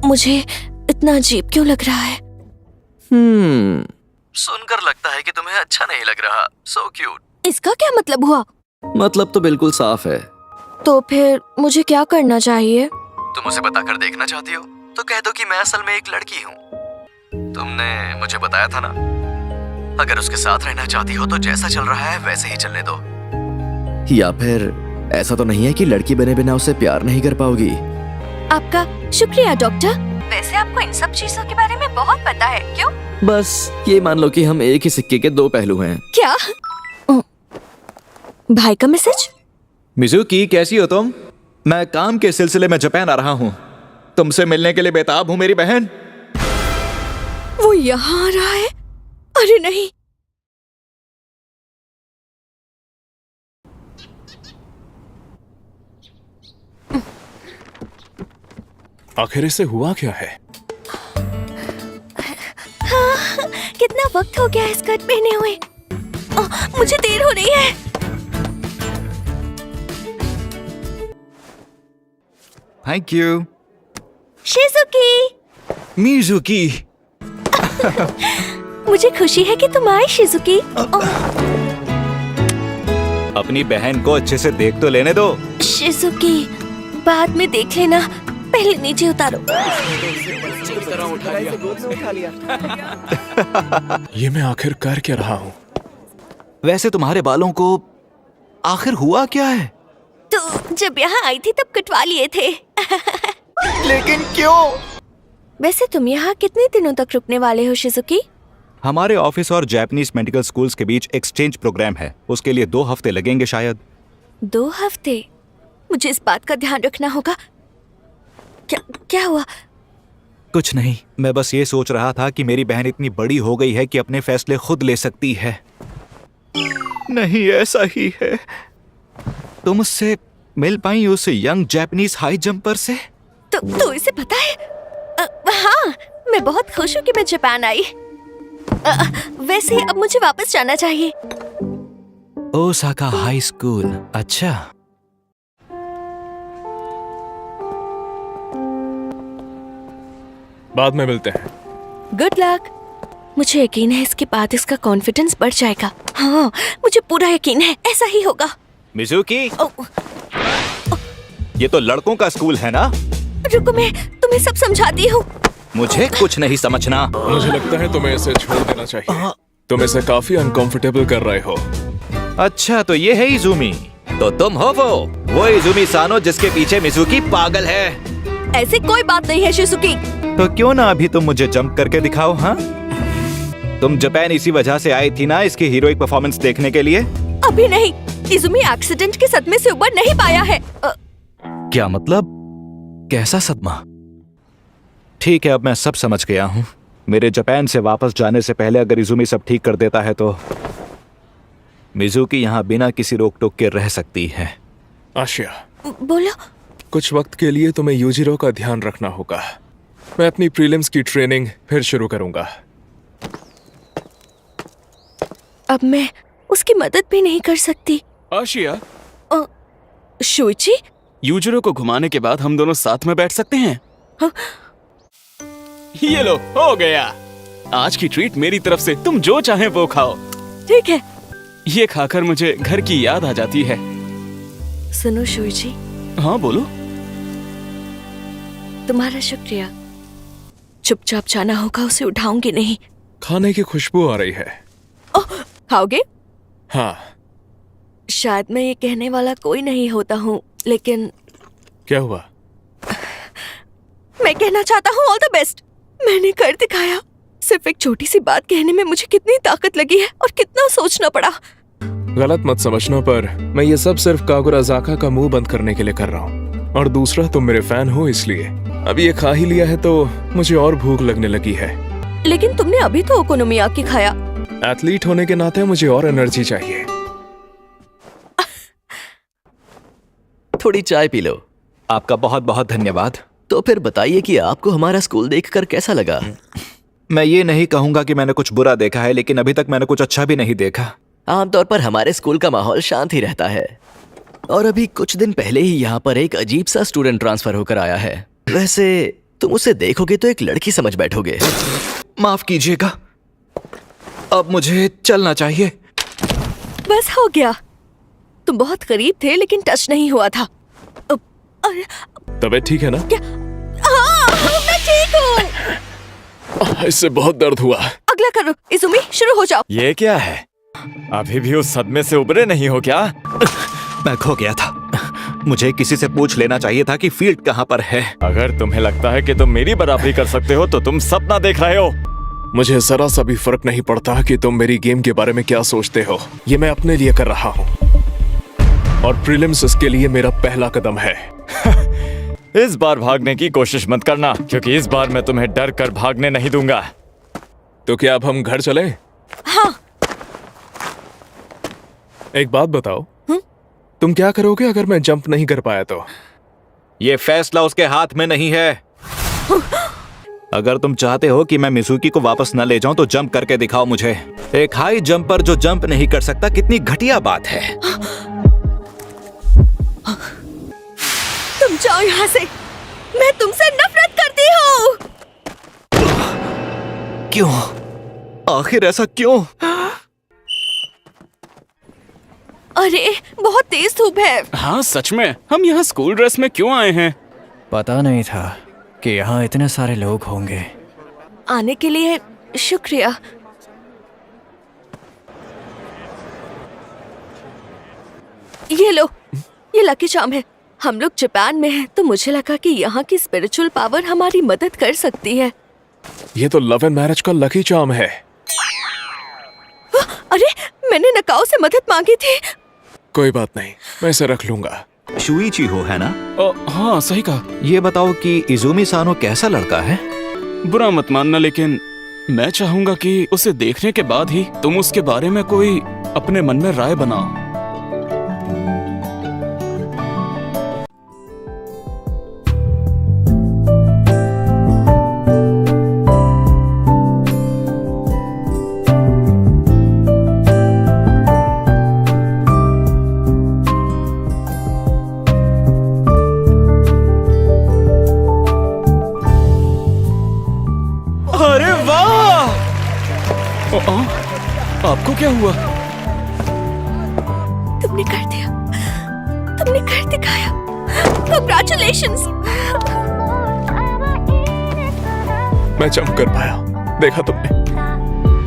मुझे इतना अजीब क्यों लग रहा है? सुनकर लगता है कि तुम्हें अच्छा नहीं लग रहा। So cute. इसका क्या मतलब हुआ? मतलब तो बिल्कुल साफ है। तो फिर मुझे क्या करना चाहिए? तुम उसे बताकर देखना चाहती हो तो कह दो कि मैं असल में एक लड़की हूँ। तुमने मुझे बताया था ना। अगर उसके साथ रहना चाहती हो तो जैसा चल रहा है वैसे ही चलने दो। या फिर ऐसा तो नहीं है कि लड़की बने बिना उसे प्यार नहीं कर पाओगी? आपका शुक्रिया डॉक्टर। वैसे आपको इन सब चीजों के बारे में बहुत पता है, क्यों? बस ये मान लो कि हम एक ही सिक्के के दो पहलू हैं। क्या? भाई का मैसेज? मिजुकी, कैसी हो तुम? मैं काम के सिलसिले में जापान आ रहा हूँ। तुमसे मिलने के लिए बेताब हूँ मेरी बहन। वो यहाँ आ रहा है? अरे नहीं। आखिर इसे हुआ क्या है? हाँ, कितना वक्त हो गया स्कर्ट पहने हुए। मुझे देर हो रही है। Thank you Suzuki. मिजुकी। मुझे खुशी है कि तुम आए शिजुकी। अपनी बहन को अच्छे से देख तो लेने दो। शिजुकी, बाद में देख लेना, पहले नीचे उतारो। ये मैं आखिर कर क्या रहा हूँ? वैसे तुम्हारे बालों को आखिर हुआ क्या है? तो जब यहाँ आई थी तब कटवा लिए थे। लेकिन क्यों? वैसे तुम यहाँ कितने दिनों तक रुकने वाले हो शिजुकी? हमारे ऑफिस और जापानीज मेडिकल स्कूल्स के बीच एक्सचेंज प्रोग्राम है। उसके लिए 2 हफ्ते लगेंगे शायद। 2 हफ्ते? मुझे इस बात का ध्यान रखना होगा। क्या हुआ? कुछ नहीं, मैं बस ये सोच रहा था कि मेरी बहन इतनी बड़ी हो गई है कि अपने फैसले खुद ले सकती है। नहीं, ऐसा ही है। तुम उससे मिल पाई उस यंग जापानीज हाई जंपर से? तो इसे पता है? हाँ, मैं बहुत खुश हूँ कि मैं जापान आई। वैसे अब मुझे वापस जाना चाहिए। Osaka high school. अच्छा, बाद में मिलते हैं। Good luck. मुझे यकीन है इसके बाद इसका कॉन्फिडेंस बढ़ जाएगा। हाँ, मुझे पूरा यकीन है ऐसा ही होगा। मिजुकी, ये तो लड़कों का स्कूल है ना? रुको, मैं तुम्हें सब समझाती हूँ। मुझे कुछ नहीं समझना। मुझे लगता है तुम्हें इसे छोड़ देना चाहिए। तुम इसे काफी अनकंफर्टेबल कर रहे हो। अच्छा, तो ये है इजुमी। तो तुम हो वो इजुमी सानो जिसके पीछे मिजुकी पागल है। ऐसी कोई बात नहीं है शिजुकी। तो क्यों ना अभी तुम मुझे जंप करके दिखाओ। हाँ, तुम जापान इसी वजह से आई थी ना, इसकी हीरोइक परफॉर्मेंस देखने के लिए? अभी नहीं, इजुमी एक्सीडेंट के सदमे से उबर नहीं पाया है। क्या मतलब? कैसा सदमा? ठीक है, अब मैं सब समझ गया हूँ। मेरे जापान से वापस जाने से पहले अगर इजुमी सब ठीक कर देता है तो मिजुकी यहाँ बिना किसी रोक टोक के रह सकती है। आशिया, बोलो। कुछ वक्त के लिए तुम्हें यूजिरो का ध्यान रखना होगा। मैं अपनी प्रीलिम्स की ट्रेनिंग फिर शुरू करूंगा। अब मैं उसकी मदद भी नहीं कर सकती। आशिया, शोइची, यूजिरो को घुमाने के बाद हम दोनों साथ में बैठ सकते हैं? हाँ? ये लो, हो गया। आज की ट्रीट मेरी तरफ से, तुम जो चाहे वो खाओ। ठीक है। ये खाकर मुझे घर की याद आ जाती है। सुनो शोइची। हाँ बोलो। तुम्हारा शुक्रिया। चुपचाप जाना होगा, उसे उठाऊंगी नहीं। खाने की खुशबू आ रही है। खाओगे? हाँ। शायद मैं ये कहने वाला कोई नहीं होता हूँ, लेकिन क्या हुआ? मैं कहना चाहता हूँ ऑल द बेस्ट। मैंने कर दिखाया। सिर्फ एक छोटी सी बात कहने में मुझे कितनी ताकत लगी है और कितना सोचना पड़ा। गलत मत समझना, पर मैं ये सब सिर्फ कागुराज़ाका का मुंह बंद करने के लिए कर रहा हूँ, और दूसरा तुम मेरे फैन हो इसलिए। अभी ये खा ही लिया है तो मुझे और भूख लगने लगी है। लेकिन तुमने अभी तो ओकोनोमियाकी खाया। एथलीट होने के नाते मुझे और एनर्जी चाहिए। थोड़ी चाय पी लो। आपका बहुत बहुत धन्यवाद। तो फिर बताइए कि आपको हमारा स्कूल देखकर कैसा लगा? मैं ये नहीं कहूंगा कि मैंने कुछ बुरा देखा है, लेकिन अभी तक मैंने कुछ अच्छा भी नहीं देखा। आमतौर पर हमारे स्कूल का माहौल शांत ही रहता है, और अभी कुछ दिन पहले ही यहाँ पर एक अजीब सा स्टूडेंट ट्रांसफर होकर आया है। वैसे तुम उसे देखोगे तो एक लड़की समझ बैठोगे। माफ कीजिएगा, अब मुझे चलना चाहिए। बस हो गया। तुम बहुत करीब थे लेकिन टच नहीं हुआ था। तबीयत ठीक है ना? क्या? हाँ, मैं ठीक हूँ। इससे बहुत दर्द हुआ। अगला करो इज़ुमी, शुरू हो जाओ। ये क्या है? अभी भी उस सदमे से उबरे नहीं हो क्या? मैं खो गया था। मुझे किसी से पूछ लेना चाहिए था कि फील्ड कहाँ पर है। अगर तुम्हें लगता है कि तुम मेरी बराबरी कर सकते हो तो तुम सपना देख रहे हो। मुझे जरा सा भी फर्क नहीं पड़ता कि तुम मेरी गेम के बारे में क्या सोचते हो। ये मैं अपने लिए कर रहा हूँ, और प्रीलिम्स इसके लिए मेरा पहला कदम है। इस बार भागने की कोशिश मत करना, क्योंकि इस बार मैं तुम्हें डर कर भागने नहीं दूंगा। तो क्या अब हम घर चले? हाँ। एक बात बताओ, तुम क्या करोगे अगर मैं जंप नहीं कर पाया तो? ये फैसला उसके हाथ में नहीं है। अगर तुम चाहते हो कि मैं मिज़ुकी को वापस न ले जाऊं तो जंप करके दिखाओ मुझे। एक हाई जंपर जो जंप नहीं कर सकता, कितनी घटिया बात है। तुम जाओ यहाँ से, मैं तुमसे नफरत करती हूँ। क्यों? आखिर ऐसा क्यों? अरे बहुत तेज धूप है। हाँ सच में, हम यहाँ स्कूल ड्रेस में क्यों आए हैं? पता नहीं था कि यहाँ इतने सारे लोग होंगे। आने के लिए शुक्रिया। ये लो, ये लकी चार्म है। हम लोग जापान में हैं, तो मुझे लगा कि यहाँ की स्पिरिचुअल पावर हमारी मदद कर सकती है। ये तो लव एंड मैरिज का लकी चार्म है। अरे मैंने नकाओ से मदद मांगी थी। कोई बात नहीं, मैं इसे रख लूंगा। शुइची हो है ना? हाँ सही कहा। ये बताओ कि इज़ुमी सानो कैसा लड़का है? बुरा मत मानना, लेकिन मैं चाहूंगा कि उसे देखने के बाद ही तुम उसके बारे में कोई अपने मन में राय बनाओ। अरे वाह! आपको क्या हुआ? तुमने कर दिया, तुमने कर दिखाया। Congratulations! मैं जंप कर पाया, देखा तुमने?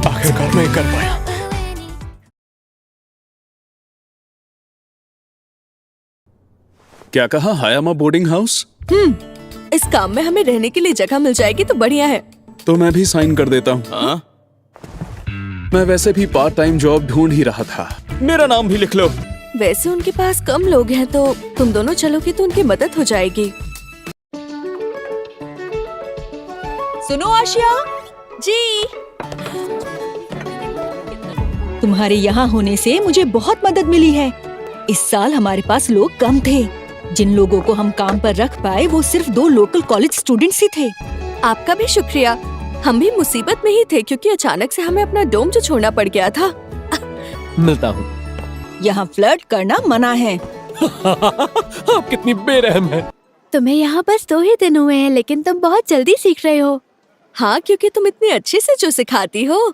आखिरकार मैं कर पाया। क्या कहा? हायामा बोर्डिंग हाउस? इस काम में हमें रहने के लिए जगह मिल जाएगी तो बढ़िया है। तो मैं भी साइन कर देता हूँ। हाँ? मैं वैसे भी पार्ट टाइम जॉब ढूंढ ही रहा था। मेरा नाम भी लिख लो। वैसे उनके पास कम लोग हैं, तो तुम दोनों चलोगे तो उनकी मदद हो जाएगी। सुनो आशिया जी। तुम्हारे यहाँ होने से मुझे बहुत मदद मिली है। इस साल हमारे पास लोग कम थे। जिन लोगों को हम काम पर रख पाए वो सिर्फ 2 लोकल कॉलेज स्टूडेंट्स ही थे। आपका भी शुक्रिया। हम भी मुसीबत में ही थे, क्योंकि अचानक से हमें अपना डोम जो छोड़ना पड़ गया था। मिलता हूँ। यहाँ फ्लर्ट करना मना है। आप कितनी बेरहम है। तुम्हें यहाँ बस 2 ही दिन हुए हैं, लेकिन तुम बहुत जल्दी सीख रहे हो। हाँ, क्योंकि तुम इतने अच्छे से जो सिखाती हो।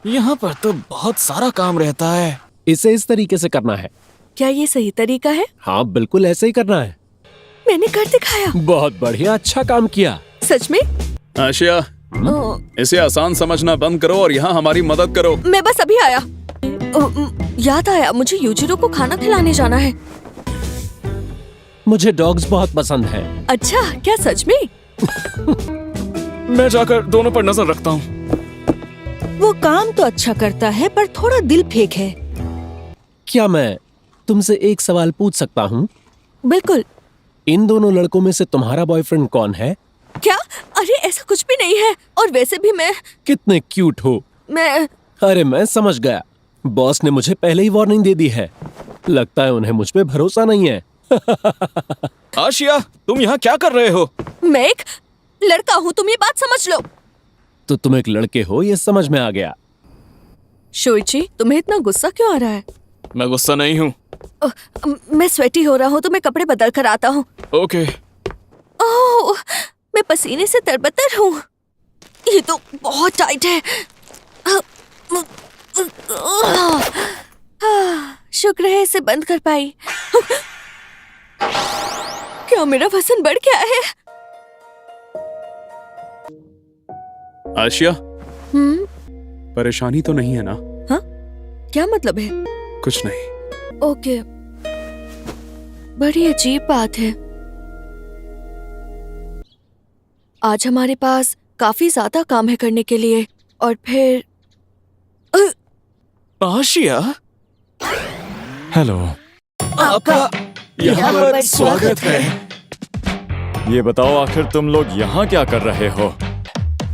यहाँ पर तो बहुत सारा काम रहता है। इसे इस तरीके से करना है। क्या ये सही तरीका है? हाँ बिल्कुल ऐसे ही करना है। मैंने कर दिखाया। बहुत बढ़िया, अच्छा काम किया। सच में? आशिया, इसे आसान समझना बंद करो और यहाँ हमारी मदद करो। मैं बस अभी आया। याद आया, मुझे यूजिरो को खाना खिलाने जाना है। मुझे डॉग्स बहुत पसंद हैं। अच्छा, क्या सच में? मैं जाकर दोनों पर नजर रखता हूँ। वो काम तो अच्छा करता है पर थोड़ा दिल फेंक है। क्या मैं तुमसे एक सवाल पूछ सकता हूँ? बिल्कुल। इन दोनों लड़कों में से तुम्हारा बॉयफ्रेंड कौन है? क्या? अरे ऐसा कुछ भी नहीं है। और वैसे भी मैं कितने क्यूट हो। अरे मैं समझ गया, बॉस ने मुझे पहले ही वार्निंग दे दी है। लगता है उन्हें मुझ पे भरोसा नहीं है। आशिया, तुम यहाँ क्या कर रहे हो? मैं एक लड़का हूँ, तुम ये बात समझ लो। तो तुम एक लड़के हो, ये समझ में आ गया। शोइची, तुम्हें इतना गुस्सा क्यों आ रहा है? मैं गुस्सा नहीं हूँ। मैं स्वेटी हो रहा हूँ तो मैं कपड़े बदल कर आता हूँ। ओके। ओह, मैं पसीने से तरबतर हूँ। ये तो बहुत टाइट है। शुक्र है इसे बंद कर पाई। क्या मेरा वजन बढ़ गया है? आशिया, परेशानी तो नहीं है ना? हाँ? क्या मतलब है? कुछ नहीं। ओके, बड़ी अजीब बात है। आज हमारे पास काफी ज्यादा काम है करने के लिए, और फिर आशिया, हेलो। आपका यहाँ पर स्वागत है। ये बताओ, आखिर तुम लोग यहाँ क्या कर रहे हो?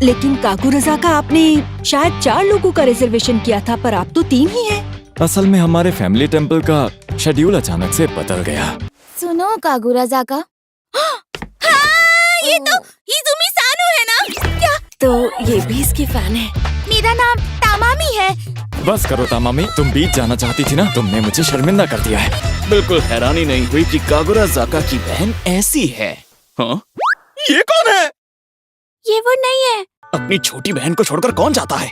लेकिन काकुरज़ा का आपने शायद 4 लोगों का रिजर्वेशन किया था, पर आप तो 3 ही हैं। असल में हमारे फैमिली टेम्पल का शेड्यूल अचानक से बदल गया। सुनो कागुराज़ाका, ये तो इज़ुमी सानु है ना? क्या? तो ये भी इसकी फैन है। मेरा नाम तामामी है। बस करो तामामी, तुम बीत जाना चाहती थी ना, तुमने मुझे शर्मिंदा कर दिया है। बिल्कुल हैरानी नहीं हुई कि कागुराज़ाका की बहन ऐसी है। हाँ? ये कौन है? ये वो नहीं है। अपनी छोटी बहन को छोड़कर कौन जाता है?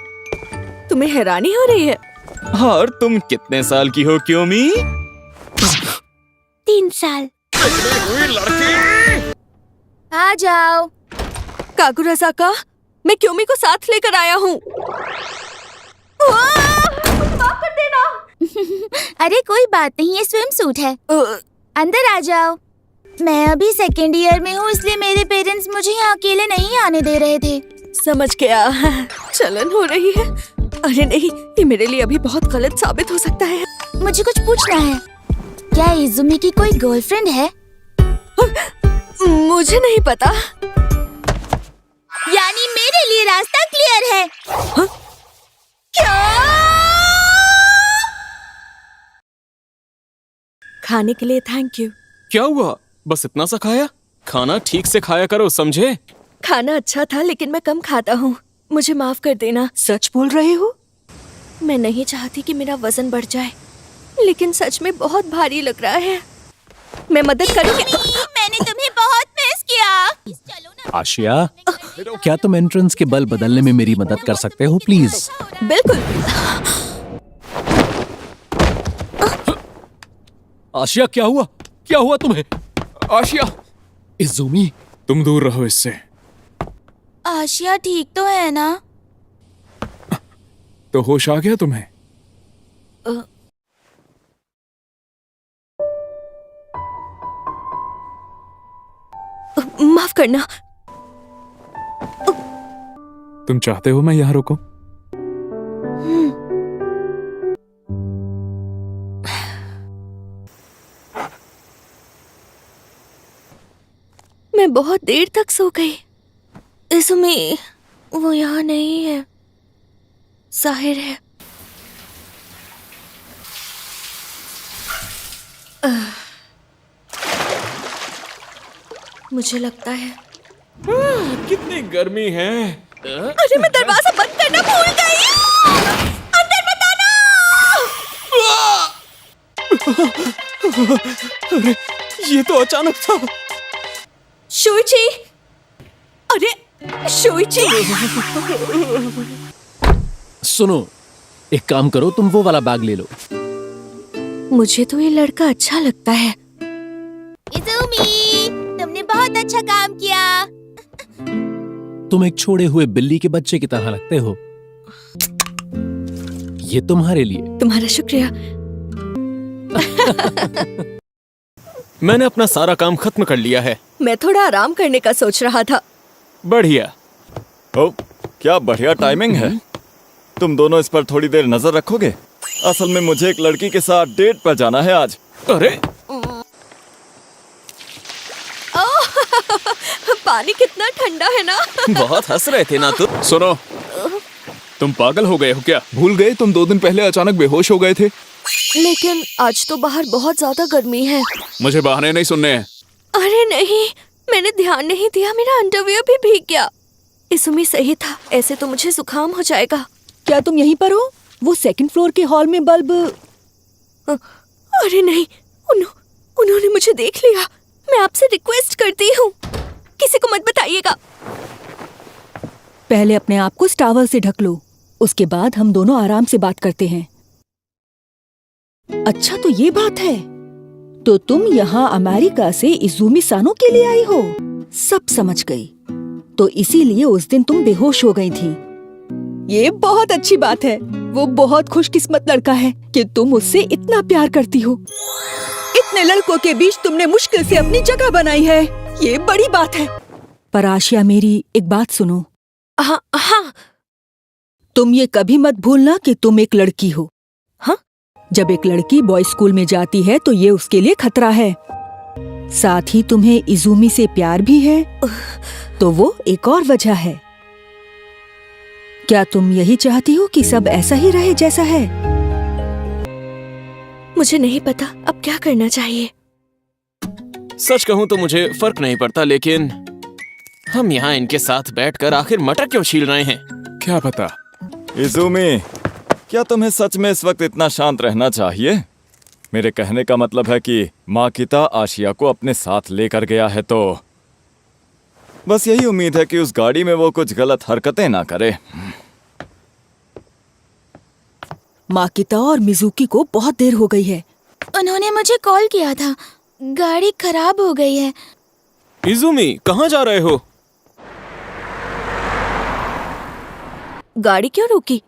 तुम्हें हैरानी हो रही है? हाँ, और तुम कितने साल की हो क्योमी? 3 साल। आ जाओ। कागुराज़ाका, मैं क्योमी को साथ लेकर आया हूँ। माफ कर देना। अरे कोई बात नहीं, ये स्विम सूट है। अंदर आ जाओ। मैं अभी 2nd ईयर में हूँ, इसलिए मेरे पेरेंट्स मुझे यहाँ अकेले नहीं आने दे रहे थे। समझ गया। चलन हो रही है। अरे नहीं, ये मेरे लिए अभी बहुत गलत साबित हो सकता है। मुझे कुछ पूछना है। क्या इज़ुमी की कोई गर्लफ्रेंड है? मुझे नहीं पता। यानी मेरे लिए रास्ता क्लियर है। हा? क्या? खाने के लिए थैंक यू। क्या हुआ? बस इतना सा खाया? खाना ठीक से खाया करो, समझे? खाना अच्छा था, लेकिन मैं कम खाता हूँ। मुझे माफ कर देना। सच बोल रहे हो? मैं नहीं चाहती कि मेरा वजन बढ़ जाए, लेकिन सच में बहुत भारी लग रहा है। मैं मदद करूँगी। मैंने तुम्हें बहुत मिस किया। आशिया, क्या तुम एंट्रेंस के बल्ब बदलने में मेरी मदद कर सकते हो प्लीज? बिल्कुल। आशिया, क्या हुआ? क्या हुआ तुम्हें? आशिया, इज़ुमी, तुम दूर रहो इससे। आशिया ठीक तो है ना? तो होश आ गया तुम्हें? माफ करना। तुम चाहते हो मैं यहाँ रुकूं? मैं बहुत देर तक सो गई। इसमें वो यहाँ नहीं है, जाहिर है। मुझे लगता है कितनी गर्मी है। अरे मैं दरवाजा बंद करना भूल गई। अंदर मत आना। अरे ये तो अचानक था। शोइची, अरे शोइची। सुनो, एक काम करो, तुम वो वाला बैग ले लो। मुझे तो ये लड़का अच्छा लगता है। इज़ुमी, तुमने बहुत अच्छा काम किया। तुम एक छोड़े हुए बिल्ली के बच्चे की तरह लगते हो। ये तुम्हारे लिए। तुम्हारा शुक्रिया। मैंने अपना सारा काम खत्म कर लिया है। मैं थोड़ा आराम करने का सोच रहा था। बढ़िया। ओ, क्या बढ़िया टाइमिंग है। तुम दोनों इस पर थोड़ी देर नजर रखोगे? असल में मुझे एक लड़की के साथ डेट पर जाना है आज। अरे पानी कितना ठंडा है ना। बहुत हंस रहे थे ना तुम। सुनो, तुम पागल हो गए हो क्या? भूल गए तुम 2 दिन पहले अचानक बेहोश हो गए थे। लेकिन आज तो बाहर बहुत ज्यादा गर्मी है। मुझे बहाने नहीं सुनने हैं। अरे नहीं, मैंने ध्यान नहीं दिया, मेरा अंडरवियर भी भीग गया। इसमें सही था, ऐसे तो मुझे जुकाम हो जाएगा। क्या तुम यहीं पर हो? वो 2nd फ्लोर के हॉल में बल्ब। अरे नहीं, उन्होंने मुझे देख लिया। मैं आपसे रिक्वेस्ट करती हूँ, किसी को मत बताइएगा। पहले अपने आप को टॉवल से ढक लो, उसके बाद हम दोनों आराम से बात करते हैं। अच्छा तो ये बात है, तो तुम यहाँ अमेरिका से इज़ुमी सानो के लिए आई हो। सब समझ गई। तो इसीलिए उस दिन तुम बेहोश हो गई थी। ये बहुत अच्छी बात है। वो बहुत खुशकिस्मत लड़का है कि तुम उससे इतना प्यार करती हो। इतने लड़कों के बीच तुमने मुश्किल से अपनी जगह बनाई है, ये बड़ी बात है। पर आशिया, मेरी एक बात सुनो। हाँ। तुम ये कभी मत भूलना कि तुम एक लड़की हो। हाँ? जब एक लड़की बॉय स्कूल में जाती है तो ये उसके लिए खतरा है। साथ ही तुम्हें इज़ुमी से प्यार भी है, तो वो एक और वजह है। क्या तुम यही चाहती हो कि सब ऐसा ही रहे जैसा है? मुझे नहीं पता अब क्या करना चाहिए। सच कहूँ तो मुझे फर्क नहीं पड़ता, लेकिन हम यहाँ इनके साथ बैठकर आखिर मटर क्यों छील रहे हैं? क्या पता। इज़ुमी, क्या तुम्हें सच में इस वक्त इतना शांत रहना चाहिए? मेरे कहने का मतलब है कि माकिता आशिया को अपने साथ लेकर गया है, तो बस यही उम्मीद है कि उस गाड़ी में वो कुछ गलत हरकतें ना करे। माकिता और मिजुकी को बहुत देर हो गई है। उन्होंने मुझे कॉल किया था, गाड़ी खराब हो गई है। इज़ुमी, कहाँ जा रहे हो? गाड़ी क्यों रुकी?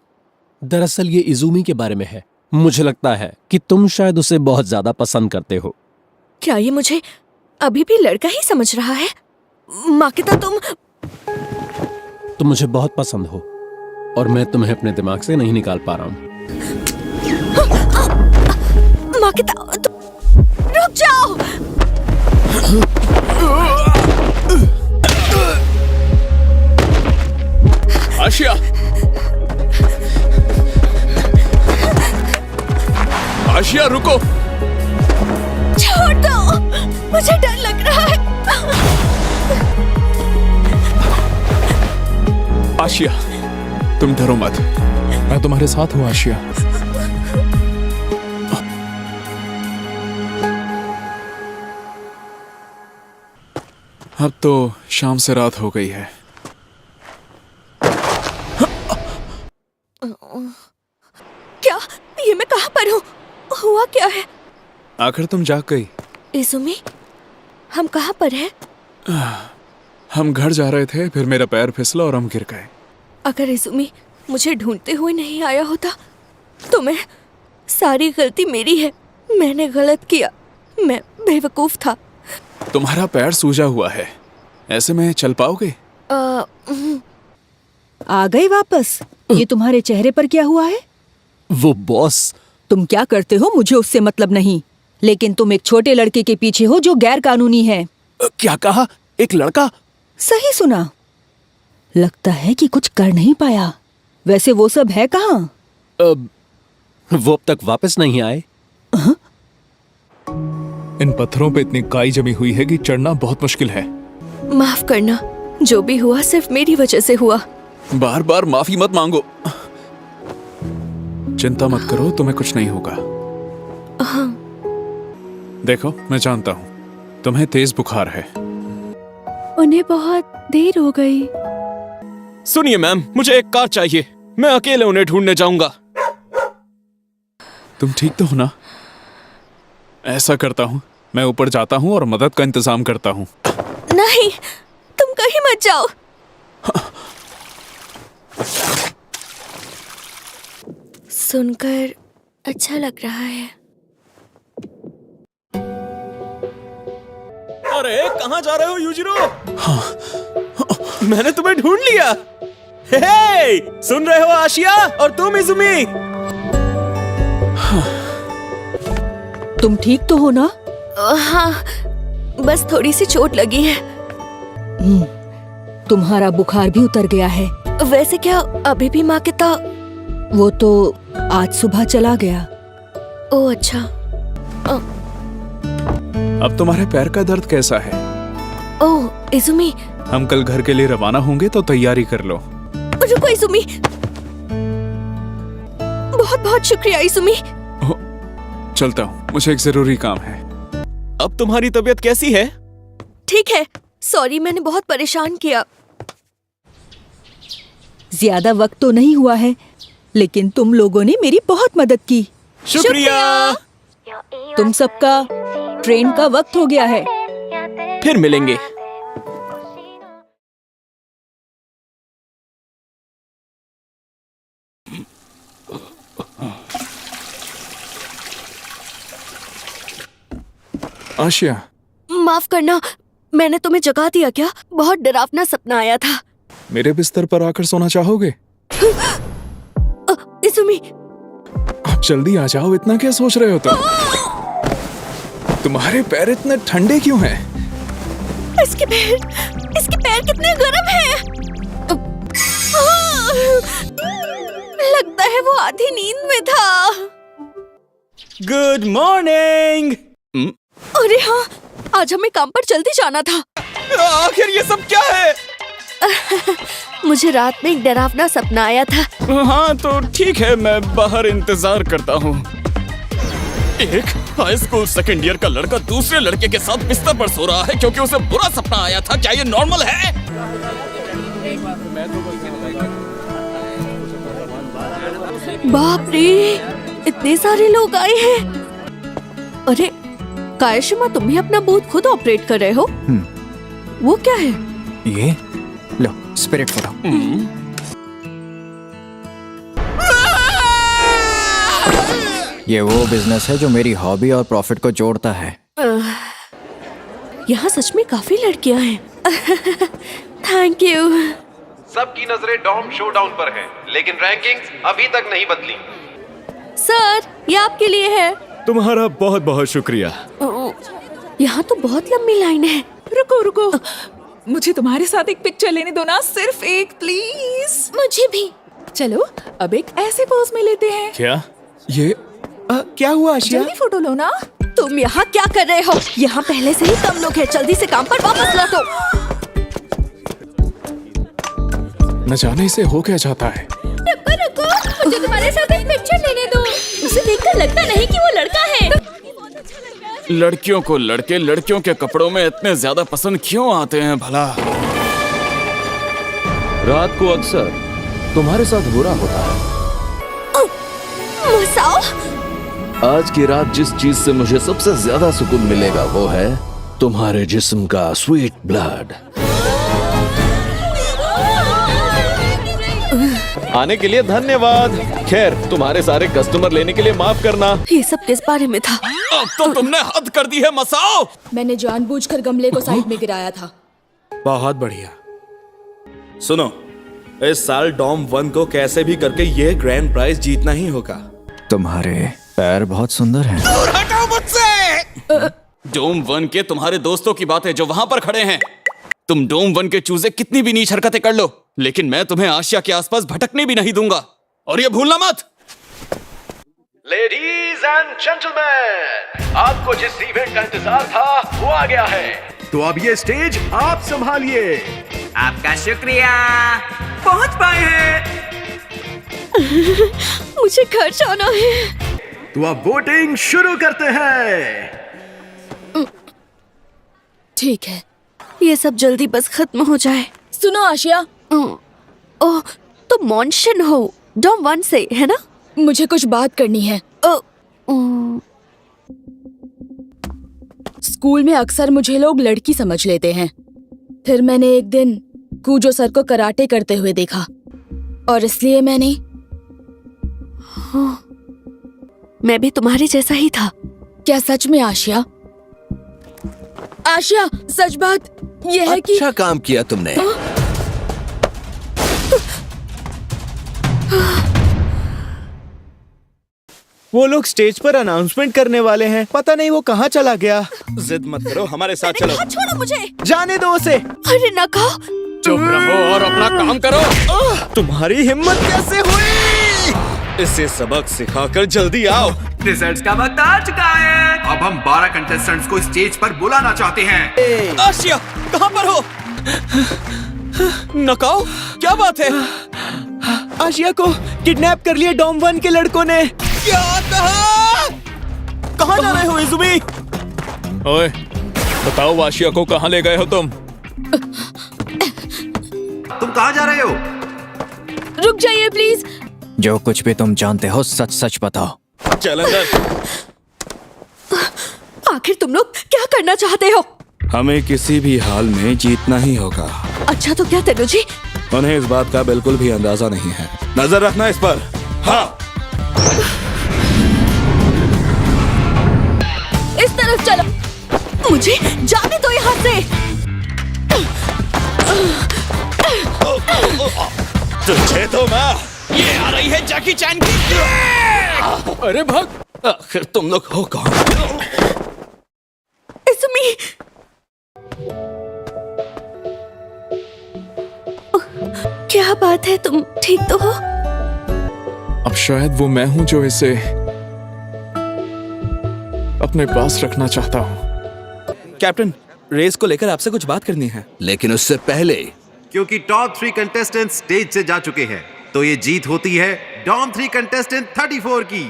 दरअसल ये इज़ुमी के बारे में है। मुझे लगता है कि तुम शायद उसे बहुत ज्यादा पसंद करते हो। क्या ये मुझे अभी भी लड़का ही समझ रहा है? माकिता, तुम मुझे बहुत पसंद हो और मैं तुम्हें अपने दिमाग से नहीं निकाल पा रहा हूँ। माकिता, रुक जाओ। आशिया, आशिया रुको। छोड़ दो, मुझे डर लग रहा है। आशिया, तुम डरो मत, मैं तुम्हारे साथ हूँ आशिया। अब तो शाम से रात हो गई है। क्या ये मैं कहाँ पर हूँ? हुआ क्या है? आखिर तुम जाग गई। इज़ुमी, हम कहाँ पर हैं? हम घर जा रहे थे, फिर मेरा पैर फिसला और हम गिर गए। अगर इज़ुमी मुझे ढूंढते हुए नहीं आया होता तो सारी गलती मेरी है। मैंने गलत किया, मैं बेवकूफ था। तुम्हारा पैर सूजा हुआ है, ऐसे में चल पाओगे? आ गए वापस? ये तुम्हारे चेहरे पर क्या हुआ है? वो बॉस। तुम क्या करते हो मुझे उससे मतलब नहीं, लेकिन तुम एक छोटे लड़के के पीछे हो जो गैर कानूनी है। क्या कहा? एक लड़का? सही सुना। लगता है कि कुछ कर नहीं पाया। वैसे वो सब है कहाँ? वो अब तक वापस नहीं आए। इन पत्थरों पे इतनी काई जमी हुई है कि चढ़ना बहुत मुश्किल है। माफ करना, जो भी हुआ सिर्फ मेरी वजह से हुआ। बार बार माफी मत मांगो। चिंता मत करो, तुम्हें कुछ नहीं होगा। हाँ। देखो, मैं जानता हूँ तुम्हें तेज बुखार है। उन्हें बहुत देर हो गई। सुनिए मैम, मुझे एक कार चाहिए। मैं अकेले उन्हें ढूंढने जाऊंगा। तुम ठीक तो हो ना? ऐसा करता हूँ, मैं ऊपर जाता हूँ और मदद का इंतजाम करता हूँ। नहीं, तुम कहीं मत जाओ। सुनकर अच्छा लग रहा है। अरे कहाँ जा रहे हो यूजिरो? मैंने तुम्हें ढूंढ लिया। हे, सुन रहे हो आशिया और तुम इजुमी? तुम ठीक तो हो ना? हाँ, बस थोड़ी सी चोट लगी है। तुम्हारा बुखार भी उतर गया है। वैसे क्या अभी भी माँ के वो तो आज सुबह चला गया। ओह अच्छा। अब तुम्हारे पैर का दर्द कैसा है? ओह इजुमी, हम कल घर के लिए रवाना होंगे तो तैयारी कर लो। रुको इजुमी, बहुत बहुत शुक्रिया इजुमी। चलता हूँ, मुझे एक जरूरी काम है। अब तुम्हारी तबीयत कैसी है? ठीक है, सॉरी मैंने बहुत परेशान किया। ज्यादा वक्त तो नहीं हुआ है, लेकिन तुम लोगों ने मेरी बहुत मदद की। शुक्रिया। तुम सबका ट्रेन का वक्त हो गया है। फिर मिलेंगे। आशिया, माफ करना, मैंने तुम्हें जगा दिया क्या? बहुत डरावना सपना आया था। मेरे बिस्तर पर आकर सोना चाहोगे? इजुमी, आप जल्दी आ जाओ, इतना क्या सोच रहे हो तुम? तुम्हारे पैर इतने ठंडे क्यों हैं? इसके पैर कितने गर्म हैं। लगता है वो आधी नींद में था। Good morning. अरे हाँ, आज हमें काम पर जल्दी जाना था। आखिर ये सब क्या है? मुझे रात में एक डरावना सपना आया था। हाँ तो ठीक है, मैं बाहर इंतजार करता हूँ। एक हाई स्कूल सेकेंड ईयर का लड़का दूसरे लड़के के साथ बिस्तर पर सो रहा है क्योंकि उसे बुरा सपना आया था। क्या ये नॉर्मल है? बाप रे, इतने सारे लोग आए हैं। अरे कायशिमा, तुम ही अपना बूथ खुद ऑपरेट कर रहे हो? वो क्या है? ये लो, स्पिरिट फोटो। ये वो बिजनेस है जो मेरी हॉबी और प्रॉफिट को जोड़ता है। यहाँ सच में काफी लड़कियाँ हैं। Thank you. सबकी नजरें डॉम शोडाउन पर है, लेकिन रैंकिंग्स अभी तक नहीं बदली। सर, ये आपके लिए है। तुम्हारा बहुत बहुत शुक्रिया। यहाँ तो बहुत लंबी लाइन है। रुको रुको, मुझे तुम्हारे साथ एक पिक्चर लेने दो ना, सिर्फ एक प्लीज। मुझे भी। चलो अब एक ऐसे पोज में लेते हैं। क्या ये क्या हुआ आशिया? जल्दी फोटो लो ना। तुम यहाँ क्या कर रहे हो? यहाँ पहले से ही कम लोग हैं, जल्दी से काम पर वापस लौटो। न जाने से हो क्या जाता है। रुको, मुझे तुम्हारे साथ एक पिक्चर लेने दो। उसे देखकर लगता नहीं कि वो लड़का है। लड़कियों को लड़के लड़कियों के कपड़ों में इतने ज्यादा पसंद क्यों आते हैं भला? रात को अक्सर तुम्हारे साथ बुरा होता है। मसाओ, आज की रात जिस चीज से मुझे सबसे ज्यादा सुकून मिलेगा वो है तुम्हारे जिस्म का स्वीट ब्लड। आने के लिए धन्यवाद। खैर, तुम्हारे सारे कस्टमर लेने के लिए माफ करना। ये सब किस बारे में था? अब तो तुमने हद कर दी है मसाओ। मैंने जानबूझकर गमले को साइड में गिराया था। बहुत बढ़िया। सुनो, इस साल डॉम 1 को कैसे भी करके ये ग्रैंड प्राइज जीतना ही होगा। तुम्हारे पैर बहुत सुंदर हैं। दूर हटाओ मुझसे। डोम 1 के तुम्हारे दोस्तों की बात है जो वहां पर खड़े हैं। तुम डोम 1 के चूजे कितनी भी नीच हरकतें कर लो, लेकिन मैं तुम्हें आशिया के आसपास भटकने भी नहीं दूंगा। और ये भूलना मत। लेडीज एंड जेंटलमैन, आपको जिस इवेंट का इंतजार था वो आ गया है, तो अब ये स्टेज आप संभालिए। आपका शुक्रिया, पहुंच पाए हैं। मुझे घर जाना है। तो अब वोटिंग शुरू करते हैं। ठीक है, ये सब जल्दी बस खत्म हो जाए। सुनो आशिया, ओह, तो मॉन्शन हो डॉम 1 से, है ना? मुझे कुछ बात करनी है। स्कूल में अक्सर मुझे लोग लड़की समझ लेते हैं। फिर मैंने एक दिन कूजो सर को कराटे करते हुए देखा और इसलिए मैंने मैं भी तुम्हारे जैसा ही था। क्या सच में आशिया? आशिया, सच बात यह है कि अच्छा काम किया तुमने। वो लोग स्टेज पर अनाउंसमेंट करने वाले हैं, पता नहीं वो कहाँ चला गया। जिद मत करो, हमारे साथ चलो। छोड़ो मुझे। जाने दो उसे। अरे नका। चुप रहो और अपना काम करो। तुम्हारी हिम्मत कैसे हुई? इसे सबक सिखाकर जल्दी आओ। रिजल्ट्स का वक्त आ चुका है। अब हम 12 कंटेस्टेंट्स को स्टेज पर बुलाना चाहते हैं। आशिया, कहाँ पर हो? नकाओ, क्या बात है? आशिया को किडनैप कर लिया डॉम 1 के लड़कों ने। क्या कहा? कहाँ जा रहे हो इजुमी? ओए, बताओ आशिया को कहाँ ले गए हो तुम? तुम कहाँ जा रहे हो? रुक जाइए प्लीज। जो कुछ भी तुम जानते हो सच सच बताओ। चल अंदर। आखिर तुम लोग क्या करना चाहते हो? हमें किसी भी हाल में जीतना ही होगा। अच्छा तो क्या तनु जी? उन्हें इस बात का बिल्कुल भी अंदाजा नहीं है। नजर रखना इस पर। हाँ। इस तरफ चलो। मुझे जाने दो यहाँ से। तुझे तो मैं। ये आ रही है जैकी चैन की। अरे भाग। आखिर तुम लोग हो कौन? इजुमी। क्या बात है, तुम ठीक तो हो? अब शायद वो मैं हूं जो इसे अपने पास रखना चाहता हूं। कैप्टन, रेस को लेकर आपसे कुछ बात करनी है। लेकिन उससे पहले, क्योंकि टॉप 3 कंटेस्टेंट स्टेज से जा चुके हैं, तो ये जीत होती है डॉम 3 कंटेस्टेंट 34 की।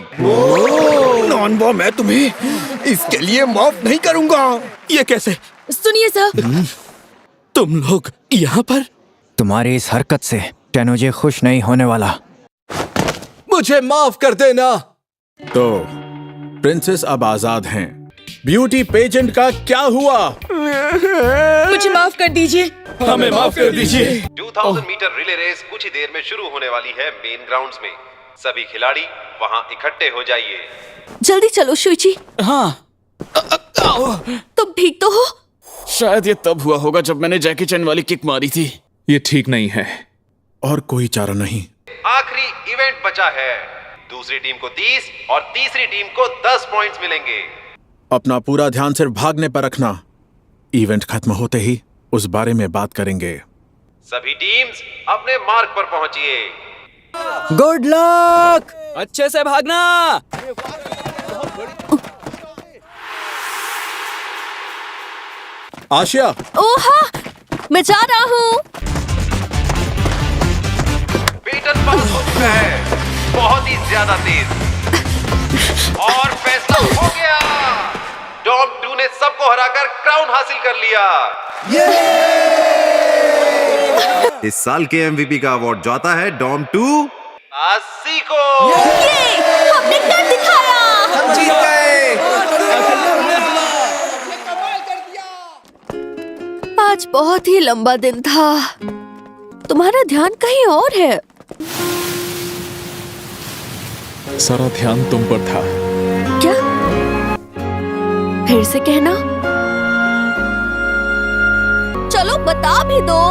नॉनबो, मैं तुम्हें इसके लिए माफ नहीं करूंगा। ये कैसे? सुनिए सर। तुम लोग यहाँ पर? तुम्हारी इस हरकत से टेनोजे खुश नहीं होने वाला। मुझे माफ कर देना। तो प्रिंसेस अब आजाद हैं। ब्यूटी पेजेंट का क्या हुआ? मुझे माफ कर दीजिए। हमें माफ कर दीजिए। 2000 मीटर रिले रेस कुछ ही देर में शुरू होने वाली है मेन ग्राउंड्स में। सभी खिलाड़ी वहां इकट्ठे हो जाइए। जल्दी चलो शुइची। हाँ। तुम ठीक तो हो? शायद ये तब हुआ होगा जब मैंने जैकी चैन वाली किक मारी थी। ये ठीक नहीं है। और कोई चारा नहीं। आखिरी इवेंट बचा है। दूसरी टीम को 30 और तीसरी टीम को 10 पॉइंट्स मिलेंगे। अपना पूरा ध्यान सिर्फ भागने पर रखना। इवेंट खत्म होते ही उस बारे में बात करेंगे। सभी टीम्स अपने मार्ग पर पहुंचिए। Good luck. अच्छे से भागना। आशिया। ओहा, मैं जा रहा हूँ। बेटन पास हो चुका है, बहुत ही ज्यादा तेज। और फैसला हो गया। डॉम 2 ने सबको हराकर क्राउन हासिल कर लिया। इस साल के एमवीपी का अवार्ड जाता है डॉम 2 आशी को। हमने कर दिखाया। हम जीत गए। आज बहुत ही लंबा दिन था। तुम्हारा ध्यान कहीं और है। सारा ध्यान तुम पर था। क्या? फिर से कहना। चलो बता भी दो।